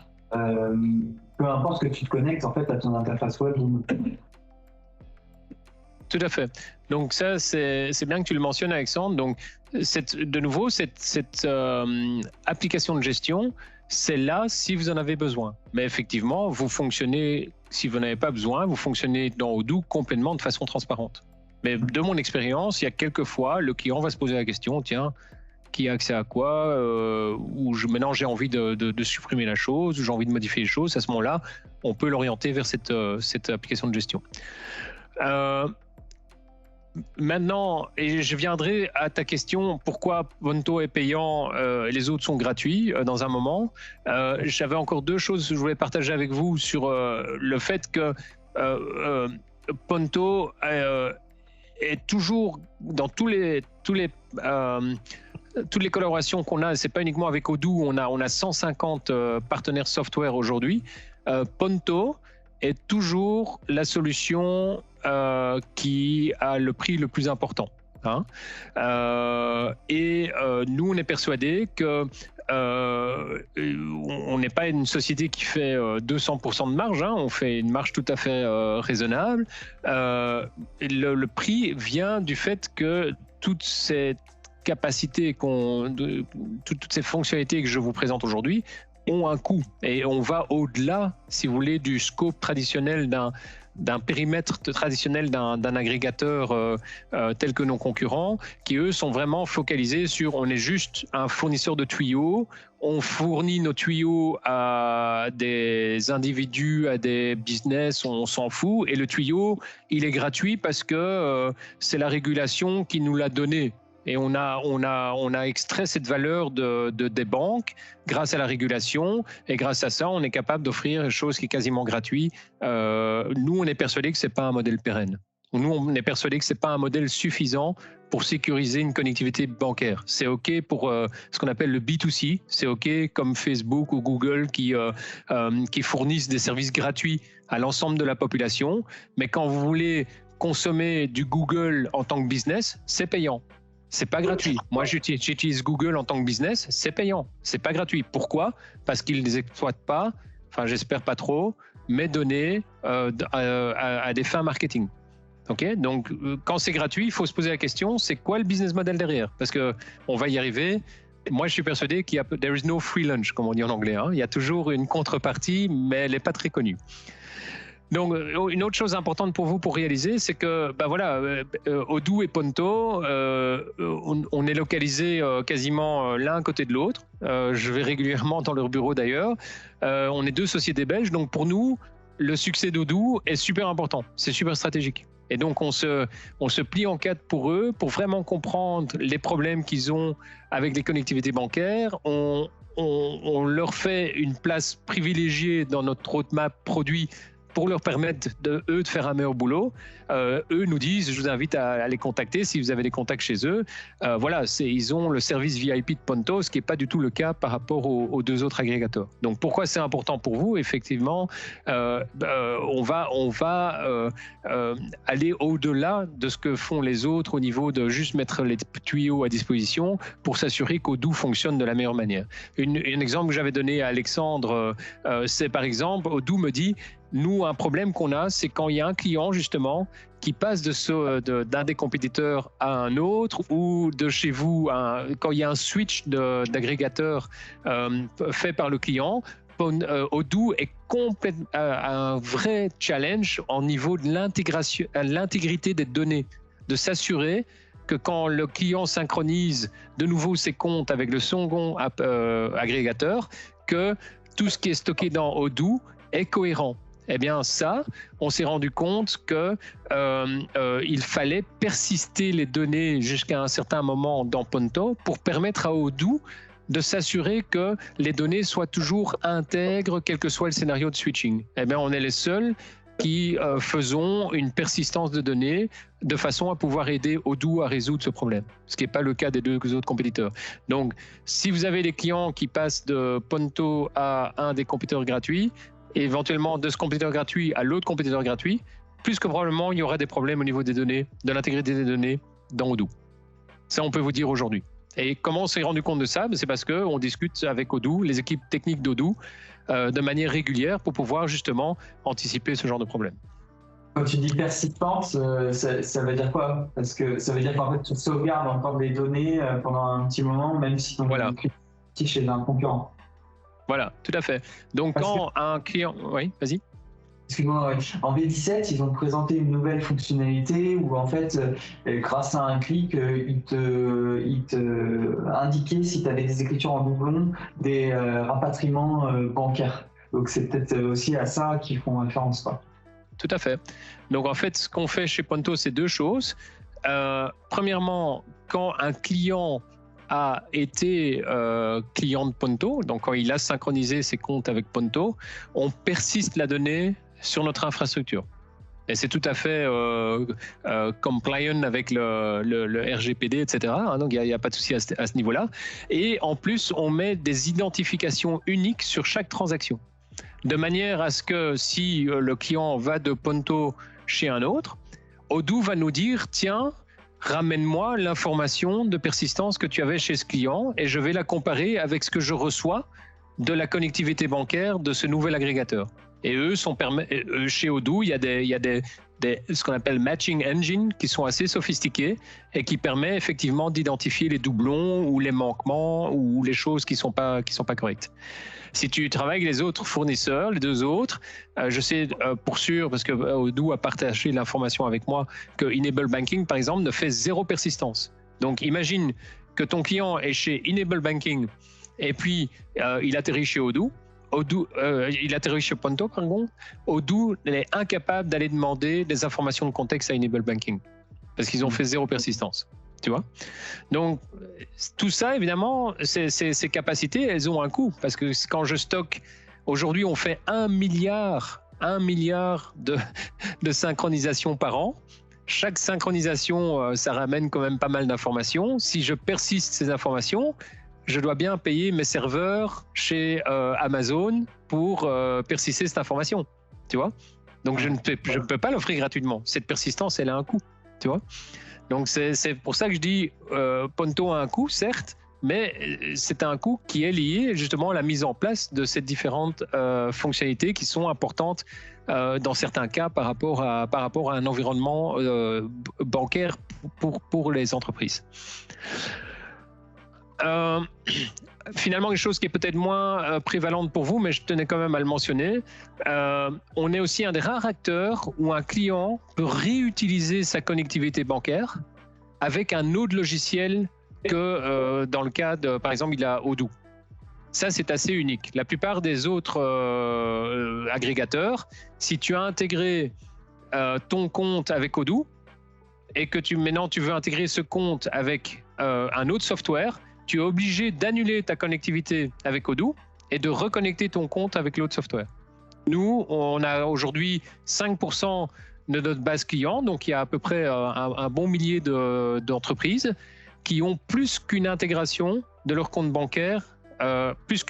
Peu importe que tu te connectes en fait à ton interface web. Tout à fait. Donc ça, c'est bien que tu le mentionnes, Alexandre. Donc de nouveau, cette application de gestion, c'est là si vous en avez besoin. Mais effectivement, vous fonctionnez, si vous n'avez pas besoin, vous fonctionnez dans Odoo complètement de façon transparente. Mais de mon expérience, il y a quelques fois, le client va se poser la question, tiens, qui a accès à quoi, ou maintenant j'ai envie de supprimer la chose, ou j'ai envie de modifier les choses, à ce moment-là, on peut l'orienter vers cette application de gestion. Maintenant, et je viendrai à ta question, pourquoi Ponto est payant et les autres sont gratuits dans un moment. J'avais encore deux choses que je voulais partager avec vous sur le fait que Ponto est toujours dans toutes les collaborations qu'on a, c'est pas uniquement avec Odoo, on a 150 partenaires software aujourd'hui. Ponto est toujours la solution qui a le prix le plus important. Hein. Nous, on est persuadés que on n'est pas une société qui fait 200% de marge, hein, on fait une marge tout à fait raisonnable. Le prix vient du fait que toute cette capacité, toutes ces fonctionnalités que je vous présente aujourd'hui ont un coût et on va au-delà, si vous voulez, du scope traditionnel d'un périmètre traditionnel d'un agrégateur tel que nos concurrents, qui eux sont vraiment focalisés sur on est juste un fournisseur de tuyaux, on fournit nos tuyaux à des individus, à des business, on s'en fout, et le tuyau, il est gratuit parce que c'est la régulation qui nous l'a donné. Et on a extrait cette valeur des banques grâce à la régulation, et grâce à ça, on est capable d'offrir une chose qui est quasiment gratuite. Nous, on est persuadés que ce n'est pas un modèle pérenne. Nous, on est persuadés que ce n'est pas un modèle suffisant pour sécuriser une connectivité bancaire. C'est OK pour ce qu'on appelle le B2C, c'est OK comme Facebook ou Google qui fournissent des services gratuits à l'ensemble de la population, mais quand vous voulez consommer du Google en tant que business, c'est payant. C'est pas gratuit. Moi, j'utilise Google en tant que business, c'est payant. C'est pas gratuit. Pourquoi? Parce qu'ils ne exploitent pas, enfin, j'espère pas trop, mes données à des fins marketing. Okay? Donc, quand c'est gratuit, il faut se poser la question, c'est quoi le business model derrière? Parce qu'on va y arriver. Moi, je suis persuadé qu'il y a « there is no free lunch », comme on dit en anglais. Hein. Il y a toujours une contrepartie, mais elle n'est pas très connue. Donc, une autre chose importante pour vous pour réaliser, c'est que, ben voilà, Odoo et Ponto, on est localisés quasiment l'un à côté de l'autre. Je vais régulièrement dans leur bureau d'ailleurs. On est deux sociétés belges, donc pour nous, le succès d'Odoo est super important, c'est super stratégique. Et donc, on se plie en quatre pour eux, pour vraiment comprendre les problèmes qu'ils ont avec les connectivités bancaires. On leur fait une place privilégiée dans notre roadmap produit pour leur permettre de faire un meilleur boulot. Eux nous disent, je vous invite à les contacter si vous avez des contacts chez eux. Voilà, ils ont le service VIP de Ponto, ce qui n'est pas du tout le cas par rapport aux deux autres agrégateurs. Donc pourquoi c'est important pour vous? Effectivement, on va aller au-delà de ce que font les autres au niveau de juste mettre les tuyaux à disposition pour s'assurer qu'Odoo fonctionne de la meilleure manière. Un exemple que j'avais donné à Alexandre, c'est par exemple, Odoo me dit, nous, un problème qu'on a, c'est quand il y a un client, justement, qui passe d'un des compétiteurs à un autre ou de chez vous, quand il y a un switch d'agrégateur fait par le client, Odoo est complètement un vrai challenge au niveau de l'intégrité des données, de s'assurer que quand le client synchronise de nouveau ses comptes avec le second agrégateur, que tout ce qui est stocké dans Odoo est cohérent. Eh bien ça, on s'est rendu compte qu'il fallait persister les données jusqu'à un certain moment dans Ponto pour permettre à Odoo de s'assurer que les données soient toujours intègres, quel que soit le scénario de switching. Eh bien, on est les seuls qui faisons une persistance de données de façon à pouvoir aider Odoo à résoudre ce problème, ce qui n'est pas le cas des deux autres compétiteurs. Donc, si vous avez des clients qui passent de Ponto à un des compétiteurs gratuits, et éventuellement de ce compétiteur gratuit à l'autre compétiteur gratuit, plus que probablement il y aura des problèmes au niveau des données, de l'intégrité des données dans Odoo. Ça, on peut vous dire aujourd'hui. Et comment on s'est rendu compte de ça? C'est parce qu'on discute avec Odoo, les équipes techniques d'Odoo, de manière régulière pour pouvoir justement anticiper ce genre de problème. Quand tu dis persistance, ça veut dire quoi? Parce que ça veut dire qu'en fait, tu sauvegardes encore des données pendant un petit moment, même si ton est chez un concurrent. Voilà, tout à fait. Donc, quand un client... Oui, vas-y. Excuse-moi, ouais. En V17, ils ont présenté une nouvelle fonctionnalité où, en fait, grâce à un clic, il te indiquait si tu avais des écritures en doublon, des rapatriements bancaires. Donc, c'est peut-être aussi à ça qu'ils font référence, quoi. Tout à fait. Donc, en fait, ce qu'on fait chez Ponto, c'est deux choses. Premièrement, quand un client a été client de Ponto, donc quand il a synchronisé ses comptes avec Ponto, on persiste la donnée sur notre infrastructure. Et c'est tout à fait compliant avec le RGPD, etc. Hein, donc il n'y a pas de souci à ce niveau-là. Et en plus, on met des identifications uniques sur chaque transaction, de manière à ce que si le client va de Ponto chez un autre, Odoo va nous dire, tiens, ramène-moi l'information de persistance que tu avais chez ce client et je vais la comparer avec ce que je reçois de la connectivité bancaire de ce nouvel agrégateur. Et eux, chez Odoo, il y a des ce qu'on appelle matching engine qui sont assez sophistiqués et qui permet effectivement d'identifier les doublons ou les manquements ou les choses qui sont pas correctes. Si tu travailles avec les autres fournisseurs, les deux autres, je sais pour sûr, parce que Odoo a partagé l'information avec moi, que Enable Banking, par exemple, ne fait 0 persistance. Donc, imagine que ton client est chez Enable Banking et puis il atterrit chez Odoo. Il atterrit chez Ponto, pardon. Odoo est incapable d'aller demander des informations de contexte à Enable Banking parce qu'ils ont fait 0 persistance. Tu vois? Donc, tout ça, évidemment, ces capacités, elles ont un coût. Parce que quand je stocke, aujourd'hui, on fait 1 milliard de synchronisations par an. Chaque synchronisation, ça ramène quand même pas mal d'informations. Si je persiste ces informations, je dois bien payer mes serveurs chez Amazon pour persister cette information. Tu vois? Donc, je ne peux pas l'offrir gratuitement. Cette persistance, elle a un coût. Tu vois? Donc, c'est pour ça que je dis Ponto a un coût, certes, mais c'est un coût qui est lié justement à la mise en place de ces différentes fonctionnalités qui sont importantes dans certains cas par rapport à un environnement bancaire pour les entreprises. Finalement, une chose qui est peut-être moins prévalente pour vous, mais je tenais quand même à le mentionner, on est aussi un des rares acteurs où un client peut réutiliser sa connectivité bancaire avec un autre logiciel que dans le cas de, par exemple, il a Odoo. Ça, c'est assez unique. La plupart des autres agrégateurs, si tu as intégré ton compte avec Odoo et que maintenant tu veux intégrer ce compte avec un autre software, tu es obligé d'annuler ta connectivité avec Odoo et de reconnecter ton compte avec l'autre software. Nous, on a aujourd'hui 5% de notre base client, donc il y a à peu près un bon millier d'entreprises qui ont plus qu'une intégration de leur compte bancaire, plus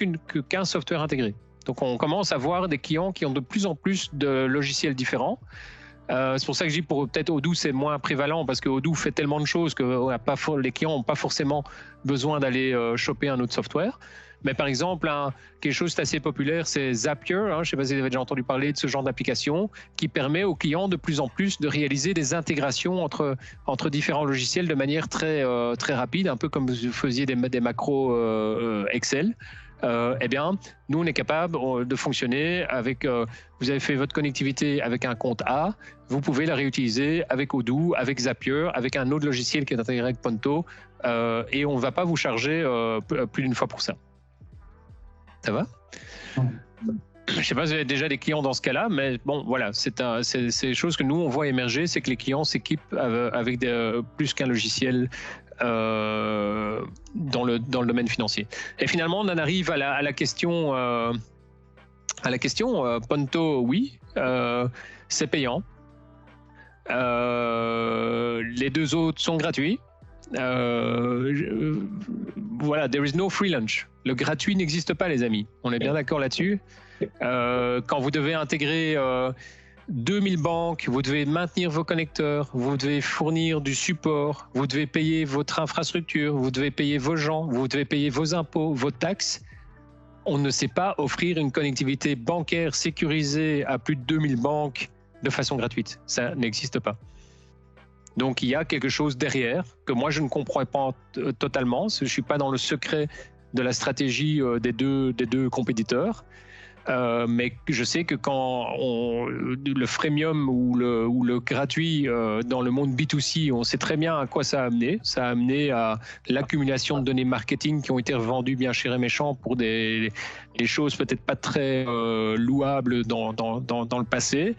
qu'un software intégré. Donc on commence à voir des clients qui ont de plus en plus de logiciels différents. C'est pour ça que je dis pour peut-être Odoo c'est moins prévalent parce que Odoo fait tellement de choses que les clients n'ont pas forcément besoin d'aller choper un autre software. Mais par exemple, quelque chose d'assez populaire, c'est Zapier. Je ne sais pas si vous avez déjà entendu parler de ce genre d'application qui permet aux clients de plus en plus de réaliser des intégrations entre différents logiciels de manière très rapide, un peu comme vous faisiez des macros Excel. Eh bien, nous, on est capable de fonctionner avec... vous avez fait votre connectivité avec un compte A, vous pouvez la réutiliser avec Odoo, avec Zapier, avec un autre logiciel qui est intégré avec Ponto, et on ne va pas vous charger plus d'une fois pour ça. Ça va? Je ne sais pas si vous avez déjà des clients dans ce cas-là, mais bon, voilà, c'est des choses que nous, on voit émerger, c'est que les clients s'équipent avec plus qu'un logiciel dans le domaine financier. Et finalement, on en arrive à la question. Ponto, oui, c'est payant. Les deux autres sont gratuits. Voilà, there is no free lunch. Le gratuit n'existe pas, les amis. On est bien d'accord là-dessus. Quand vous devez intégrer 2000 banques, vous devez maintenir vos connecteurs, vous devez fournir du support, vous devez payer votre infrastructure, vous devez payer vos gens, vous devez payer vos impôts, vos taxes. On ne sait pas offrir une connectivité bancaire sécurisée à plus de 2000 banques de façon gratuite. Ça n'existe pas. Donc il y a quelque chose derrière que moi je ne comprends pas totalement. Je ne suis pas dans le secret de la stratégie des deux compétiteurs. Mais je sais que quand le freemium ou le gratuit dans le monde B2C, on sait très bien à quoi ça a amené. Ça a amené à l'accumulation de données marketing qui ont été revendues bien cher et méchant pour des choses peut-être pas très louables dans le passé.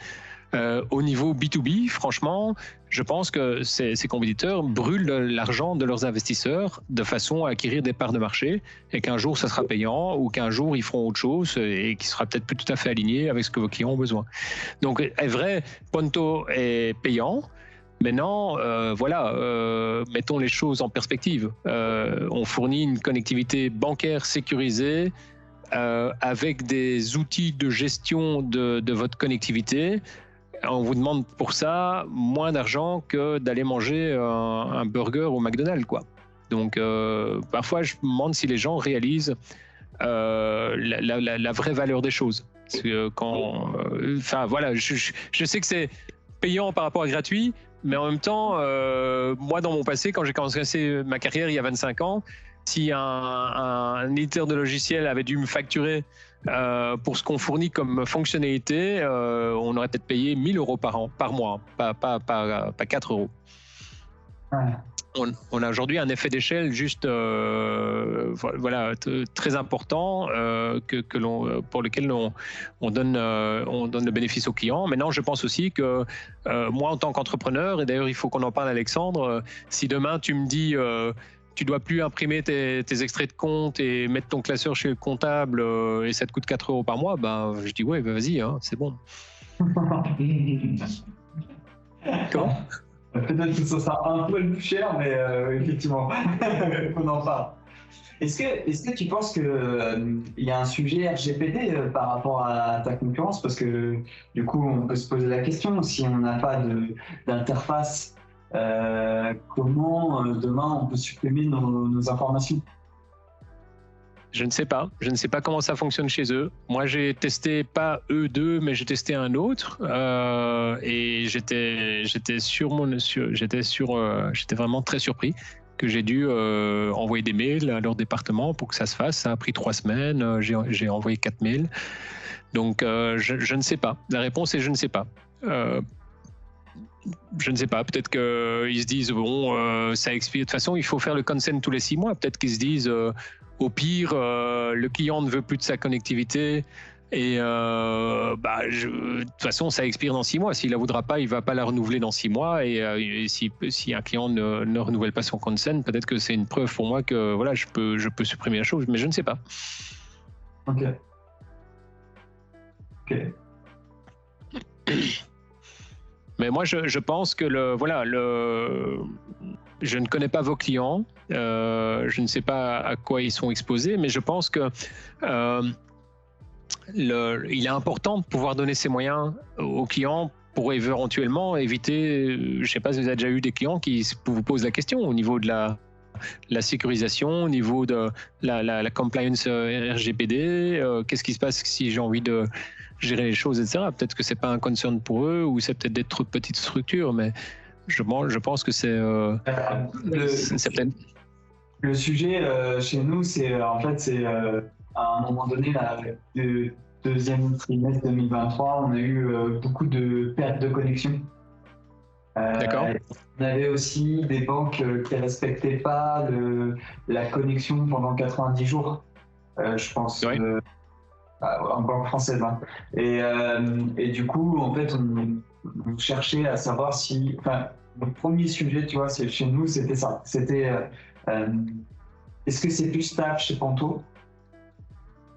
Au niveau B2B, franchement, je pense que ces compétiteurs brûlent l'argent de leurs investisseurs de façon à acquérir des parts de marché et qu'un jour ça sera payant ou qu'un jour ils feront autre chose et qui sera peut-être plus tout à fait aligné avec ce que vos clients ont besoin. Donc, est vrai, Ponto est payant. Maintenant, mettons les choses en perspective. On fournit une connectivité bancaire sécurisée avec des outils de gestion de votre connectivité. On vous demande pour ça moins d'argent que d'aller manger un burger au McDonald's, quoi. Donc, parfois, je me demande si les gens réalisent la vraie valeur des choses. Parce que je sais que c'est payant par rapport à gratuit, mais en même temps, moi, dans mon passé, quand j'ai commencé ma carrière il y a 25 ans, si un éditeur de logiciel avait dû me facturer pour ce qu'on fournit comme fonctionnalité, on aurait peut-être payé 1 000 € par mois, pas 4 €. Ouais. On a aujourd'hui un effet d'échelle juste très important pour lequel on donne le bénéfice aux clients. Maintenant, je pense aussi que moi, en tant qu'entrepreneur, et d'ailleurs il faut qu'on en parle, Alexandre, si demain tu me dis tu dois plus imprimer tes extraits de compte et mettre ton classeur chez le comptable et ça te coûte 4 € par mois, je dis ouais, vas-y, hein, c'est bon. Comment ? Peut-être que ça sera un peu plus cher, mais effectivement, on en parle. Est-ce que tu penses qu'il y a un sujet RGPD par rapport à ta concurrence? Parce que du coup, on peut se poser la question, si on n'a pas d'interface, comment demain on peut supprimer nos informations? Je ne sais pas. Je ne sais pas comment ça fonctionne chez eux. Moi, j'ai testé pas eux deux, mais j'ai testé un autre et j'étais vraiment très surpris que j'ai dû envoyer des mails à leur département pour que ça se fasse. Ça a pris 3 semaines. J'ai envoyé 4 mails. Donc, je ne sais pas. La réponse est je ne sais pas. Je ne sais pas. Peut-être qu'ils se disent bon, ça expire. De toute façon, il faut faire le consent tous les 6 mois. Peut-être qu'ils se disent au pire, le client ne veut plus de sa connectivité et de toute façon, ça expire dans 6 mois. S'il la voudra pas, il va pas la renouveler dans 6 mois. Et si un client ne renouvelle pas son consent, peut-être que c'est une preuve pour moi que voilà, je peux supprimer la chose, mais je ne sais pas. Ok. Mais moi, je pense que je ne connais pas vos clients, je ne sais pas à quoi ils sont exposés, mais je pense que il est important de pouvoir donner ces moyens aux clients pour éventuellement éviter, je ne sais pas si vous avez déjà eu des clients qui vous posent la question au niveau de la sécurisation, au niveau de la compliance RGPD, qu'est-ce qui se passe si j'ai envie de gérer les choses, etc. Peut-être que c'est pas un concern pour eux ou c'est peut-être des trop petites structures, mais je pense que c'est peut-être... Le sujet chez nous, c'est à un moment donné, le deuxième trimestre 2023, on a eu beaucoup de pertes de connexion. D'accord. On avait aussi des banques qui ne respectaient pas la connexion pendant 90 jours, je pense. Oui. En banque française. Hein. Et du coup, en fait, on cherchait à savoir si... Enfin, le premier sujet, tu vois, chez nous, c'était ça. C'était est-ce que c'est plus stable chez Ponto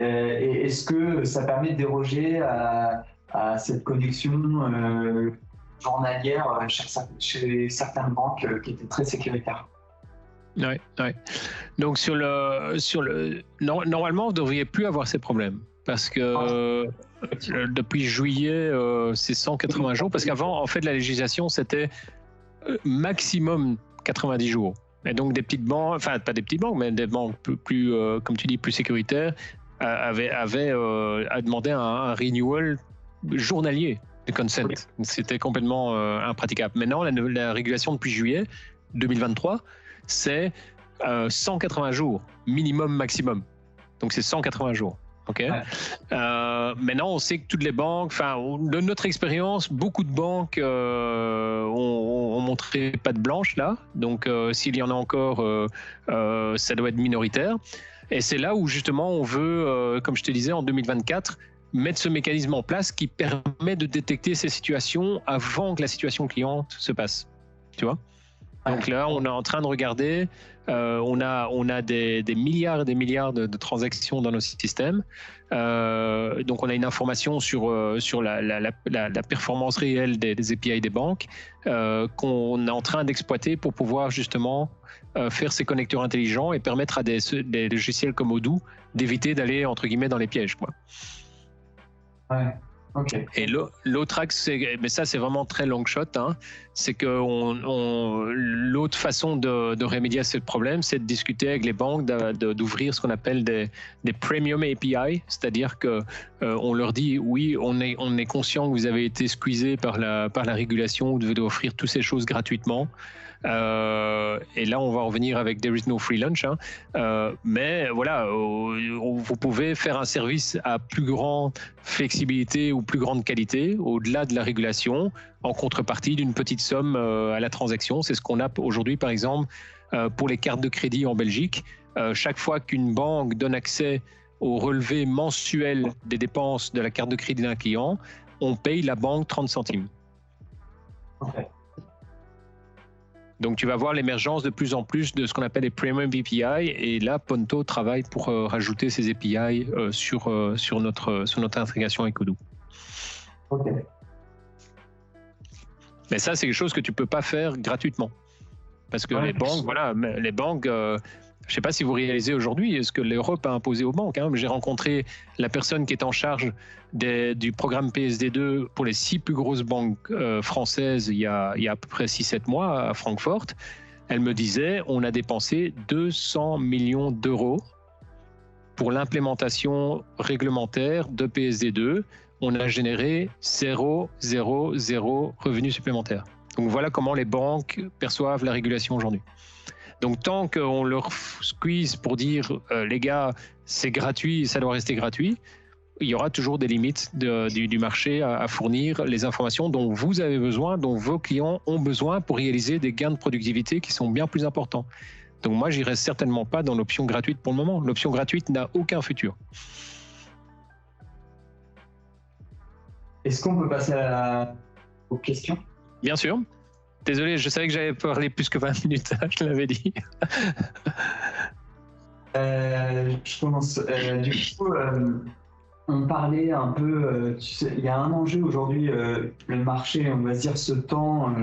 et est-ce que ça permet de déroger à cette connexion journalière chez certaines banques qui étaient très sécuritaires? Oui. Donc normalement, vous ne devriez plus avoir ces problèmes. Parce que depuis juillet, c'est 180 jours. Parce qu'avant, en fait, la législation, c'était maximum 90 jours. Et donc, des petites banques, enfin, pas des petites banques, mais des banques plus comme tu dis, plus sécuritaires, avaient demandé un renewal journalier de consent. C'était complètement impraticable. Maintenant, la régulation depuis juillet 2023, c'est 180 jours, minimum, maximum. Donc, c'est 180 jours. Okay. Ouais. Maintenant, on sait que toutes les banques, de notre expérience, beaucoup de banques ont montré patte blanche là. Donc, s'il y en a encore, ça doit être minoritaire. Et c'est là où justement on veut, comme je te disais, en 2024, mettre ce mécanisme en place qui permet de détecter ces situations avant que la situation cliente se passe. Tu vois ? Donc là, on est en train de regarder. On a des milliards et des milliards de transactions dans nos systèmes. Donc, on a une information sur la performance réelle des API des banques qu'on est en train d'exploiter pour pouvoir justement faire ces connecteurs intelligents et permettre à des logiciels comme Odoo d'éviter d'aller, entre guillemets, dans les pièges, quoi. Ouais. Ok. Et l'autre axe, mais ça c'est vraiment très long shot, hein, c'est que l'autre façon de remédier à ce problème, c'est de discuter avec les banques, d'ouvrir ce qu'on appelle des premium API, c'est-à-dire que on leur dit oui, on est conscient que vous avez été squeezé par la régulation, vous devez offrir toutes ces choses gratuitement. Et là, on va revenir avec There is no free lunch. Hein. Mais voilà, vous pouvez faire un service à plus grande flexibilité ou plus grande qualité, au-delà de la régulation, en contrepartie d'une petite somme à la transaction. C'est ce qu'on a aujourd'hui, par exemple, pour les cartes de crédit en Belgique. Chaque fois qu'une banque donne accès au relevé mensuel des dépenses de la carte de crédit d'un client, on paye la banque 30 centimes. Okay. Donc, tu vas voir l'émergence de plus en plus de ce qu'on appelle les Premium API. Et là, Ponto travaille pour rajouter ces API sur notre intégration avec Odoo. OK. Mais ça, c'est quelque chose que tu ne peux pas faire gratuitement. Parce que les banques, je ne sais pas si vous réalisez aujourd'hui ce que l'Europe a imposé aux banques. Hein. J'ai rencontré la personne qui est en charge du programme PSD2 pour les 6 plus grosses banques françaises il y a à peu près 6-7 mois à Francfort. Elle me disait, on a dépensé 200 millions d'euros pour l'implémentation réglementaire de PSD2. On a généré 0,00 revenus supplémentaires. Donc voilà comment les banques perçoivent la régulation aujourd'hui. Donc tant qu'on leur squeeze pour dire les gars, c'est gratuit, ça doit rester gratuit, il y aura toujours des limites du marché à fournir les informations dont vous avez besoin, dont vos clients ont besoin pour réaliser des gains de productivité qui sont bien plus importants. Donc moi, j'irai certainement pas dans l'option gratuite pour le moment. L'option gratuite n'a aucun futur. Est-ce qu'on peut passer aux questions ? Bien sûr. Désolé, je savais que j'avais parlé plus que 20 minutes, je l'avais dit. Je commence. Du coup, on parlait un peu, tu sais, il y a un enjeu aujourd'hui, le marché, on va dire, se tend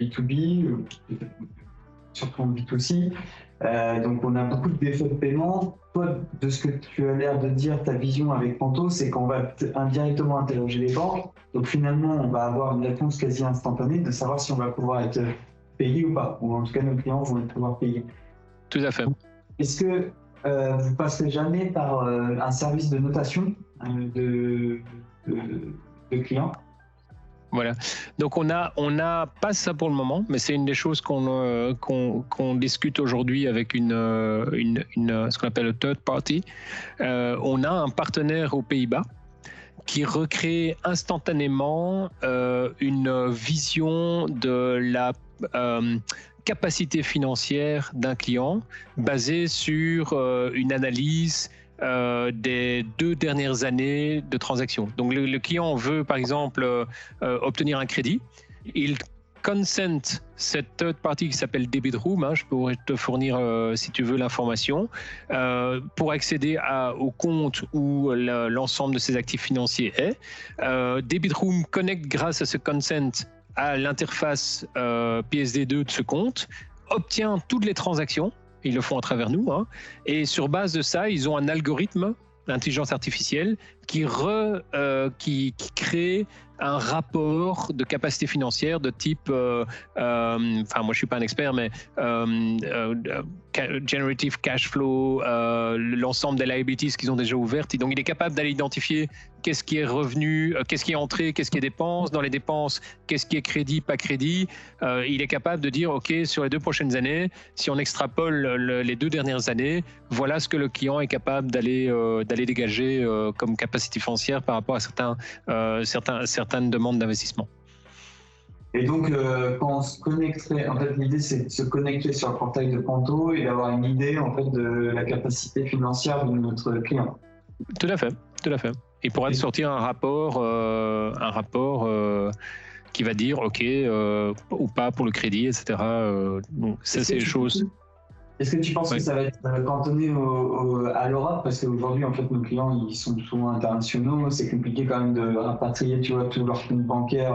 B2B, surtout en B2C. Donc, on a beaucoup de défauts de paiement. Toi, de ce que tu as l'air de dire, ta vision avec Ponto, c'est qu'on va indirectement interroger les banques. Donc, finalement, on va avoir une réponse quasi instantanée de savoir si on va pouvoir être payé ou pas. Ou en tout cas, nos clients vont pouvoir payer. Tout à fait. Est-ce que vous passerez jamais par un service de notation de clients? Voilà. Donc on a pas ça pour le moment, mais c'est une des choses qu'on discute aujourd'hui avec ce qu'on appelle le third party. On a un partenaire aux Pays-Bas qui recrée instantanément une vision de la capacité financière d'un client basée sur une analyse des 2 dernières années de transaction. Donc le client veut par exemple obtenir un crédit, il consent cette third party qui s'appelle Debitroom, hein, je pourrais te fournir si tu veux l'information, pour accéder au compte où l'ensemble de ses actifs financiers est. Debitroom connecte grâce à ce consent à l'interface PSD2 de ce compte, obtient toutes les transactions. Ils le font à travers nous. Hein. Et sur base de ça, ils ont un algorithme d'intelligence artificielle qui crée un rapport de capacité financière de type, moi je suis pas un expert, mais generative cash flow, l'ensemble des liabilities qu'ils ont déjà ouvertes. Et donc il est capable d'aller identifier qu'est-ce qui est revenu, qu'est-ce qui est entré, qu'est-ce qui est dépense, dans les dépenses, qu'est-ce qui est crédit, pas crédit. Il est capable de dire, OK, sur les 2 prochaines années, si on extrapole les 2 dernières années, voilà ce que le client est capable d'aller dégager comme capacité financière par rapport à certaines demandes d'investissement. Et donc, quand on se connecterait, en fait, l'idée c'est de se connecter sur le portail de Ponto et d'avoir une idée en fait de la capacité financière de notre client. Tout à fait, tout à fait. Il pourra sortir un rapport qui va dire OK ou pas pour le crédit, etc. Donc, ça, c'est les choses. Est-ce que tu penses que ça va être cantonné à l'Europe? Parce qu'aujourd'hui, en fait, nos clients, ils sont souvent internationaux. C'est compliqué quand même de rapatrier, tu vois, tout leur compte bancaire,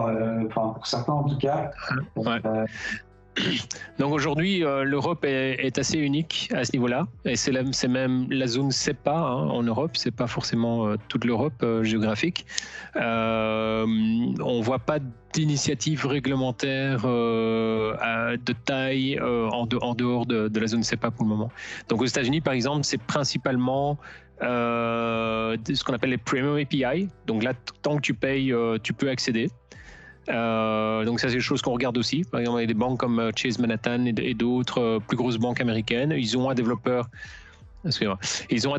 pour certains en tout cas. Ouais. Donc aujourd'hui, l'Europe est assez unique à ce niveau-là, et c'est même la zone CEPA en Europe, c'est pas forcément toute l'Europe géographique. On voit pas d'initiative réglementaire de taille en dehors de la zone CEPA pour le moment. Donc aux États-Unis, par exemple, c'est principalement ce qu'on appelle les Premium API. Donc là, tant que tu payes, tu peux accéder. Donc ça c'est des choses qu'on regarde aussi. Par exemple, il y a des banques comme Chase Manhattan et d'autres plus grosses banques américaines. Ils ont un développeur. Ils ont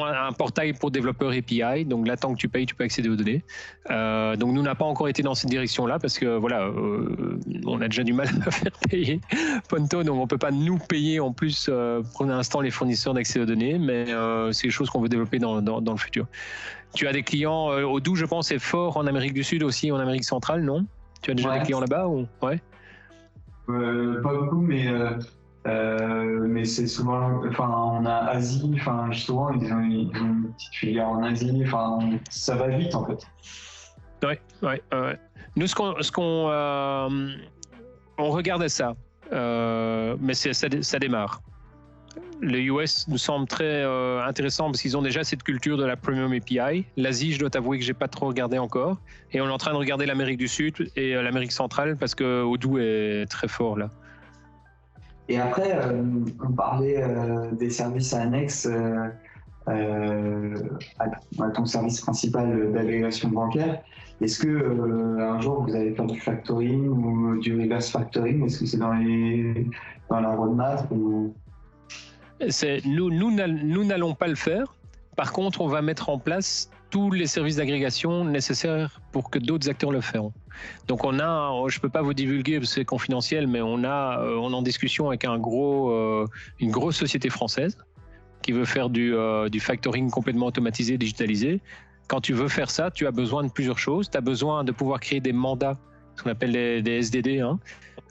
un portail pour développeurs API. Donc là, tant que tu payes, tu peux accéder aux données. Donc nous, on n'a pas encore été dans cette direction-là parce que voilà, on a déjà du mal à faire payer Ponto, donc on peut pas nous payer en plus pour l'instant les fournisseurs d'accès aux données, mais c'est des choses qu'on veut développer dans le futur. Tu as des clients, Odoo, je pense, est fort en Amérique du Sud aussi, en Amérique centrale, non? Tu as déjà des clients là-bas ou... Ouais. Pas beaucoup, mais c'est souvent, enfin, on a Asie, enfin, souvent ils ont une petite filière en Asie, enfin, ça va vite en fait. Ouais. Nous, on regardait ça, mais ça démarre. Le US nous semble très intéressant parce qu'ils ont déjà cette culture de la Premium API. L'Asie, je dois t'avouer que j'ai pas trop regardé encore. Et on est en train de regarder l'Amérique du Sud et l'Amérique centrale parce que Odoo est très fort là. Et après, on parlait des services annexes à ton service principal d'agrégation bancaire. Est-ce que un jour vous allez faire du factoring ou du reverse factoring? Est-ce que c'est dans la roadmap ou... Nous n'allons pas le faire. Par contre, on va mettre en place tous les services d'agrégation nécessaires pour que d'autres acteurs le feront. Donc je ne peux pas vous divulguer parce que c'est confidentiel, mais on est en discussion avec une grosse société française qui veut faire du factoring complètement automatisé, digitalisé. Quand tu veux faire ça, tu as besoin de plusieurs choses. Tu as besoin de pouvoir créer des mandats, ce qu'on appelle des SDD,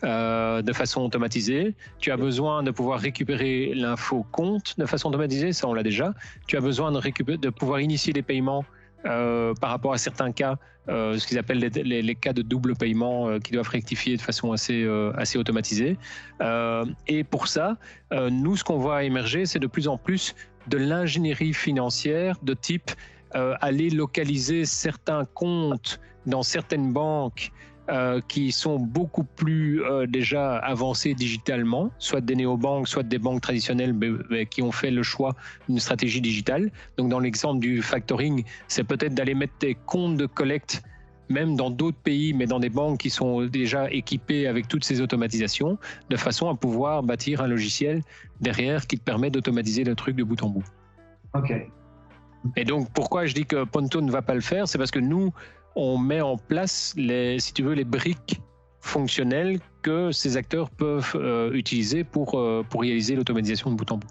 de façon automatisée. Tu as besoin de pouvoir récupérer l'info compte de façon automatisée, ça on l'a déjà. Tu as besoin de pouvoir initier des paiements par rapport à certains cas, ce qu'ils appellent les cas de double paiement qui doivent rectifier de façon assez automatisée. Et pour ça, nous, ce qu'on voit émerger, c'est de plus en plus de l'ingénierie financière de type aller localiser certains comptes dans certaines banques qui sont beaucoup plus déjà avancés digitalement, soit des néobanques, soit des banques traditionnelles mais qui ont fait le choix d'une stratégie digitale. Donc dans l'exemple du factoring, c'est peut-être d'aller mettre des comptes de collecte même dans d'autres pays, mais dans des banques qui sont déjà équipées avec toutes ces automatisations, de façon à pouvoir bâtir un logiciel derrière qui te permet d'automatiser le truc de bout en bout. Ok. Et donc pourquoi je dis que Ponto ne va pas le faire, c'est parce que nous, on met en place les briques fonctionnelles que ces acteurs peuvent utiliser pour réaliser l'automatisation de bout en bout.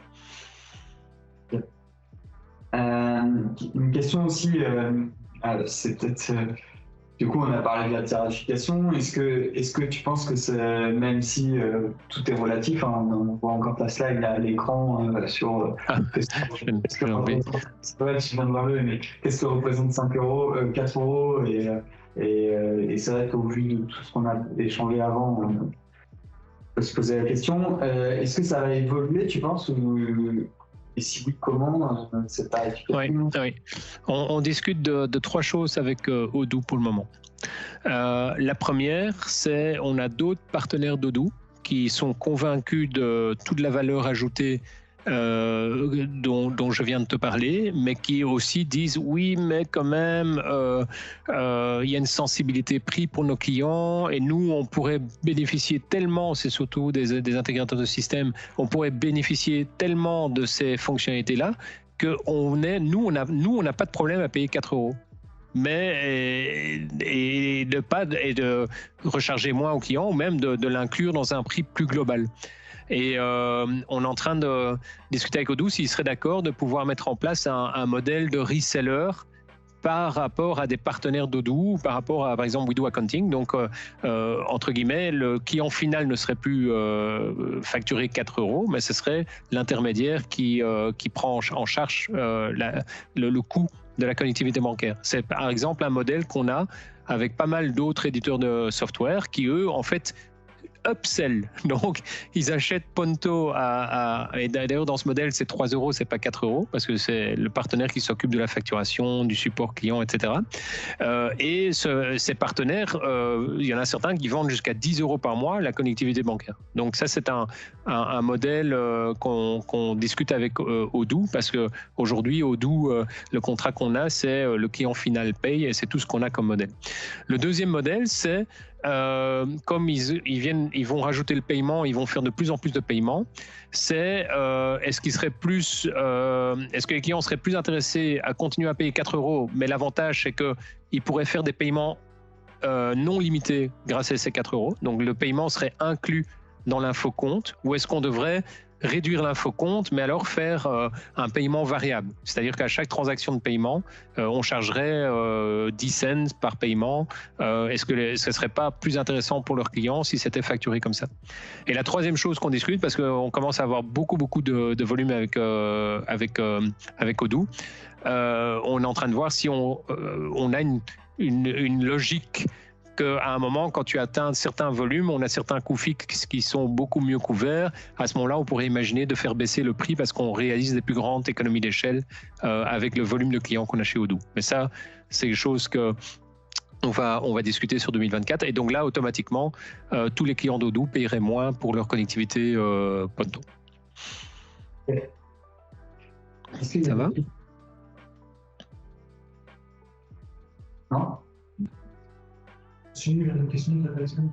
Une question aussi, c'est peut-être... du coup, on a parlé de la tarification. Est-ce que tu penses que même si tout est relatif, on voit encore ta slide là, à l'écran sur... qu'est-ce que représente 5 euros, 4 euros et c'est vrai qu'au vu de tout ce qu'on a échangé avant, on peut se poser la question. Est-ce que ça va évoluer, tu penses, et si oui, comment cette tarification? Oui. On discute de 3 choses avec Odoo pour le moment. La première, c'est on a d'autres partenaires d'Odoo qui sont convaincus de toute la valeur ajoutée dont je viens de te parler, mais qui aussi disent oui, mais quand même, il y a une sensibilité prix pour nos clients et nous, on pourrait bénéficier tellement, c'est surtout des intégrateurs de systèmes, on pourrait bénéficier tellement de ces fonctionnalités-là que on n'a pas de problème à payer 4 euros. Mais de recharger moins aux clients ou même de l'inclure dans un prix plus global. Et on est en train de discuter avec Odoo s'il serait d'accord de pouvoir mettre en place un modèle de reseller par rapport à des partenaires d'Odoo, par rapport à, par exemple, We Do Accounting. Donc, entre guillemets, le client final ne serait plus facturé 4 €, mais ce serait l'intermédiaire qui prend en charge le coût de la connectivité bancaire. C'est par exemple un modèle qu'on a avec pas mal d'autres éditeurs de software qui, eux, en fait, upsell. Donc, ils achètent Ponto et d'ailleurs, dans ce modèle, c'est 3 €, c'est pas 4 € parce que c'est le partenaire qui s'occupe de la facturation, du support client, etc. Et ces partenaires, il y en a certains qui vendent jusqu'à 10 € par mois la connectivité bancaire. Donc, ça, c'est un modèle qu'on discute avec Odoo parce qu'aujourd'hui, Odoo, le contrat qu'on a, c'est le client final paye et c'est tout ce qu'on a comme modèle. Le deuxième modèle, c'est comme ils vont rajouter le paiement, ils vont faire de plus en plus de paiements. C'est est-ce que les clients seraient plus intéressés à continuer à payer 4 €, mais l'avantage c'est qu'ils pourraient faire des paiements non limités grâce à ces 4 €. Donc le paiement serait inclus dans l'infocompte, ou est-ce qu'on devrait réduire l'infocompte, mais alors faire un paiement variable. C'est-à-dire qu'à chaque transaction de paiement, on chargerait 10 cents par paiement. Est-ce que ce ne serait pas plus intéressant pour leurs clients si c'était facturé comme ça? Et la troisième chose qu'on discute, parce qu'on commence à avoir beaucoup de volume avec Odoo, on est en train de voir si on a une logique qu'à un moment, quand tu atteins certains volumes, on a certains coûts fixes qui sont beaucoup mieux couverts. À ce moment-là, on pourrait imaginer de faire baisser le prix parce qu'on réalise des plus grandes économies d'échelle avec le volume de clients qu'on a chez Odoo. Mais ça, c'est quelque chose que on va discuter sur 2024. Et donc là, automatiquement, tous les clients d'Odoo paieraient moins pour leur connectivité Ponto. Ça va? Non? C'est une question de la personne.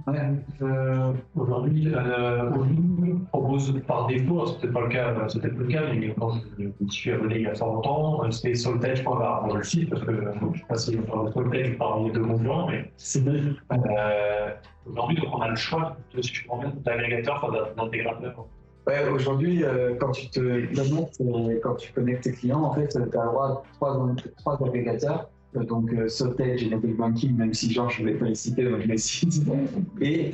Aujourd'hui, Odoo propose par défaut, c'était peut-être le cas, mais quand je suis abonné il y a fort longtemps, c'était soltage.bar. Dans le site, parce que je ne sais pas si soltage parmi les deux concurrents, mais c'est aujourd'hui, donc on a le choix de si je comprends bien d'agrégateur, d'intégrateur. Ouais, aujourd'hui, quand tu connectes tes clients, en fait, tu as le droit à 3 agrégateurs. Donc Soltage et Network Banking, même si genre je ne vais pas les citer, donc je les cite, et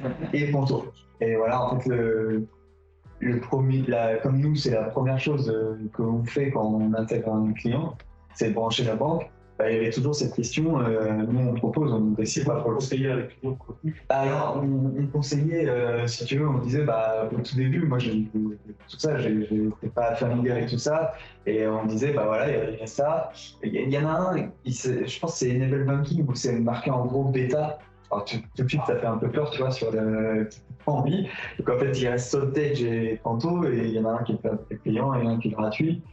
Ponto. Et voilà, en fait, le premier, comme nous, c'est la première chose que l'on fait quand on intègre un client, c'est de brancher la banque. Il y avait toujours cette question, nous on propose, on décide pas pour le conseiller avec le contenu. Alors on conseillait, si tu veux, on disait au tout début, moi tout ça, j'étais pas familier avec tout ça, et on disait voilà, il y a ça. Il y en a un, je pense que c'est Enable Banking où c'est marqué en gros bêta. Alors tout de suite ça fait un peu peur, tu vois, sur le envie. Donc en fait il reste Soltage et Ponto, et il y en a un qui est payant et un qui est gratuit.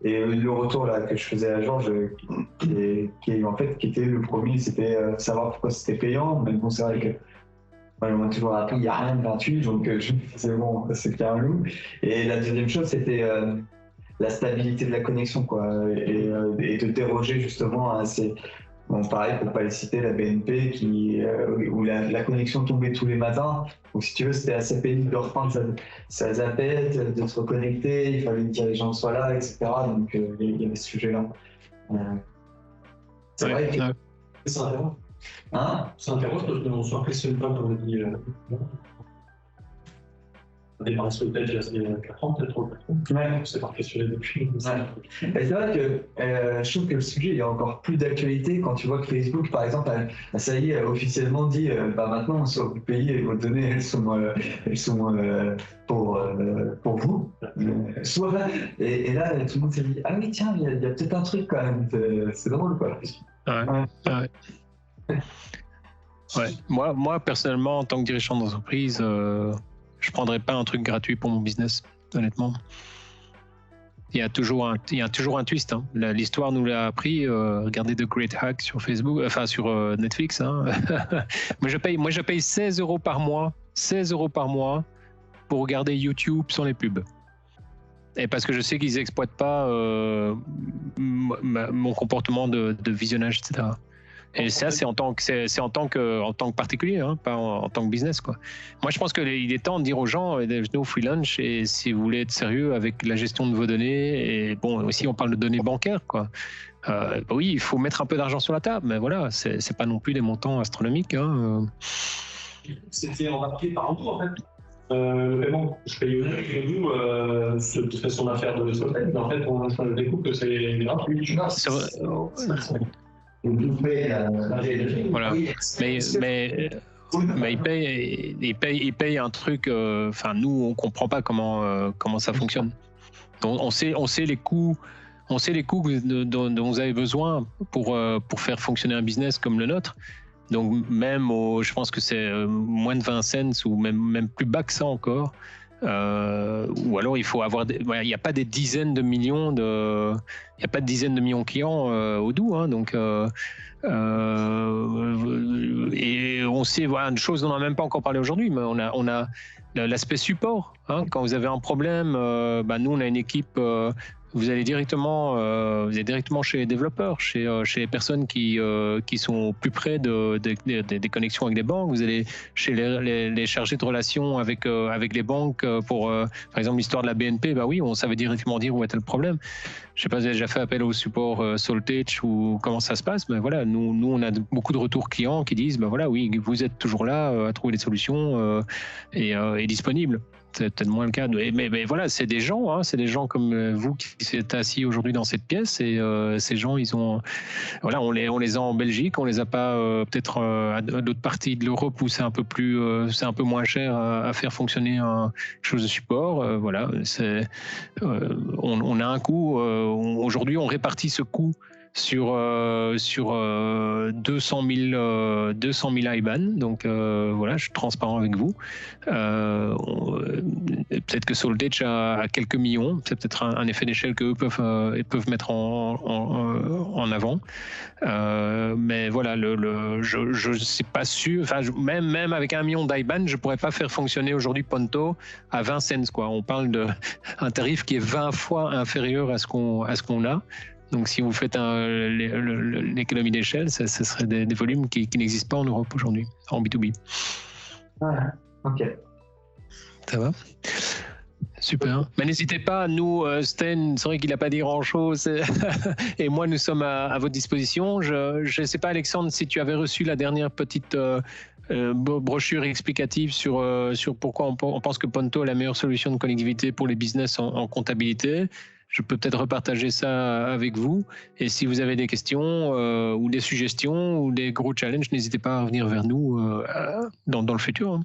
Et le retour là que je faisais à Georges, qui était le premier, c'était savoir pourquoi c'était payant. Mais bon, c'est vrai que on m'a toujours appris, il n'y a rien de gratuit, donc je me disais bon, c'était un loup. Et la deuxième chose, c'était la stabilité de la connexion, quoi, et de déroger justement à ces. Bon, pareil, pour ne pas les citer, la BNP où la connexion tombait tous les matins. Donc, si tu veux, c'était assez pénible de reprendre sa zapette, de se reconnecter, il fallait que le dirigeant soit là, etc. Donc, il y avait ce sujet-là. C'est vrai que. Ça interroge. Hein? Ça interroge parce qu'on ne s'impressionne pas, comme on dit. On a démarré Soltage il y a 4 ans, peut-être 4 ans. Ouais. On s'est impressionné depuis. Ouais. C'est vrai que je trouve que le sujet est encore plus d'actualité quand tu vois que Facebook, par exemple, ça y est, officiellement dit maintenant, sur le pays, vos données, elles sont pour vous. Et là, tout le monde s'est dit, ah oui, tiens, il y a peut-être un truc quand même. C'est drôle, quoi. Ouais. Moi, personnellement, en tant que dirigeant d'entreprise, je ne prendrais pas un truc gratuit pour mon business, honnêtement. Il y a toujours un twist. Hein. L'histoire nous l'a appris. Regardez The Great Hack sur Facebook, sur Netflix. Hein. moi, je paye 16 € par mois. 16 € par mois pour regarder YouTube sans les pubs. Et parce que je sais qu'ils n'exploitent pas mon comportement de visionnage, etc. Et ça, c'est en tant que particulier, hein, pas en tant que business, quoi. Moi, je pense qu'il est temps de dire aux gens, no free lunch, et si vous voulez être sérieux avec la gestion de vos données, et bon, aussi on parle de données bancaires, quoi. Oui, il faut mettre un peu d'argent sur la table, mais voilà, c'est pas non plus des montants astronomiques, hein. C'était remarqué par un tour, en fait. Le paiement, je paye nous, c'est fait son affaire de Soltel, mais en fait, on découvre que c'est gratuit. Voilà. Mais il paye un truc. Enfin, nous, on comprend pas comment ça fonctionne. Donc, on sait les coûts. On sait les coûts dont vous avez besoin pour faire fonctionner un business comme le nôtre. Donc même je pense que c'est moins de 20 cents ou même plus bas que ça encore. Ou alors il faut avoir, il n'y a pas des dizaines de millions il n'y a pas de dizaines de millions de clients au Odoo, hein, donc et on sait, voilà, une chose dont on n'a même pas encore parlé aujourd'hui, mais on a l'aspect support, hein, quand vous avez un problème, nous on a une équipe. Vous allez directement chez les développeurs, chez les personnes qui sont plus près des connexions avec les banques. Vous allez chez les chargés de relations avec les banques pour, par exemple, l'histoire de la BNP. Bah oui, on savait directement dire où était le problème. Je sais pas si vous avez déjà fait appel au support Soltech ou comment ça se passe, mais voilà, nous on a beaucoup de retours clients qui disent, bah voilà, oui, vous êtes toujours là à trouver des solutions et disponibles. C'est peut-être moins le cas, mais voilà, c'est des gens, hein, c'est des gens comme vous qui êtes assis aujourd'hui dans cette pièce, et ces gens, ils ont, voilà, on les a en Belgique, on les a pas peut-être à d'autres parties de l'Europe où c'est un peu moins cher à faire fonctionner quelque chose de support. Voilà, on a un coût. Aujourd'hui, on répartit ce coût sur 200 000 IBAN. Donc voilà, je suis transparent avec vous. Peut-être que Soltech a quelques millions. C'est peut-être un effet d'échelle qu'eux peuvent mettre en avant. Mais voilà, je sais pas sûr. Enfin, même avec 1 million d'IBAN, je pourrais pas faire fonctionner aujourd'hui Ponto à 20 cents, quoi. On parle d'un tarif qui est 20 fois inférieur à ce qu'on a. Donc, si vous faites l'économie d'échelle, ce serait des volumes qui n'existent pas en Europe aujourd'hui, en B2B. Voilà, ok. Ça va ? Super. Mais n'hésitez pas, nous, Sten, c'est vrai qu'il n'a pas dit grand-chose, et moi, nous sommes à votre disposition. Je ne sais pas, Alexandre, si tu avais reçu la dernière petite brochure explicative sur pourquoi on pense que Ponto est la meilleure solution de connectivité pour les business en comptabilité. Je peux peut-être repartager ça avec vous. Et si vous avez des questions ou des suggestions ou des gros challenges, n'hésitez pas à revenir vers nous dans le futur.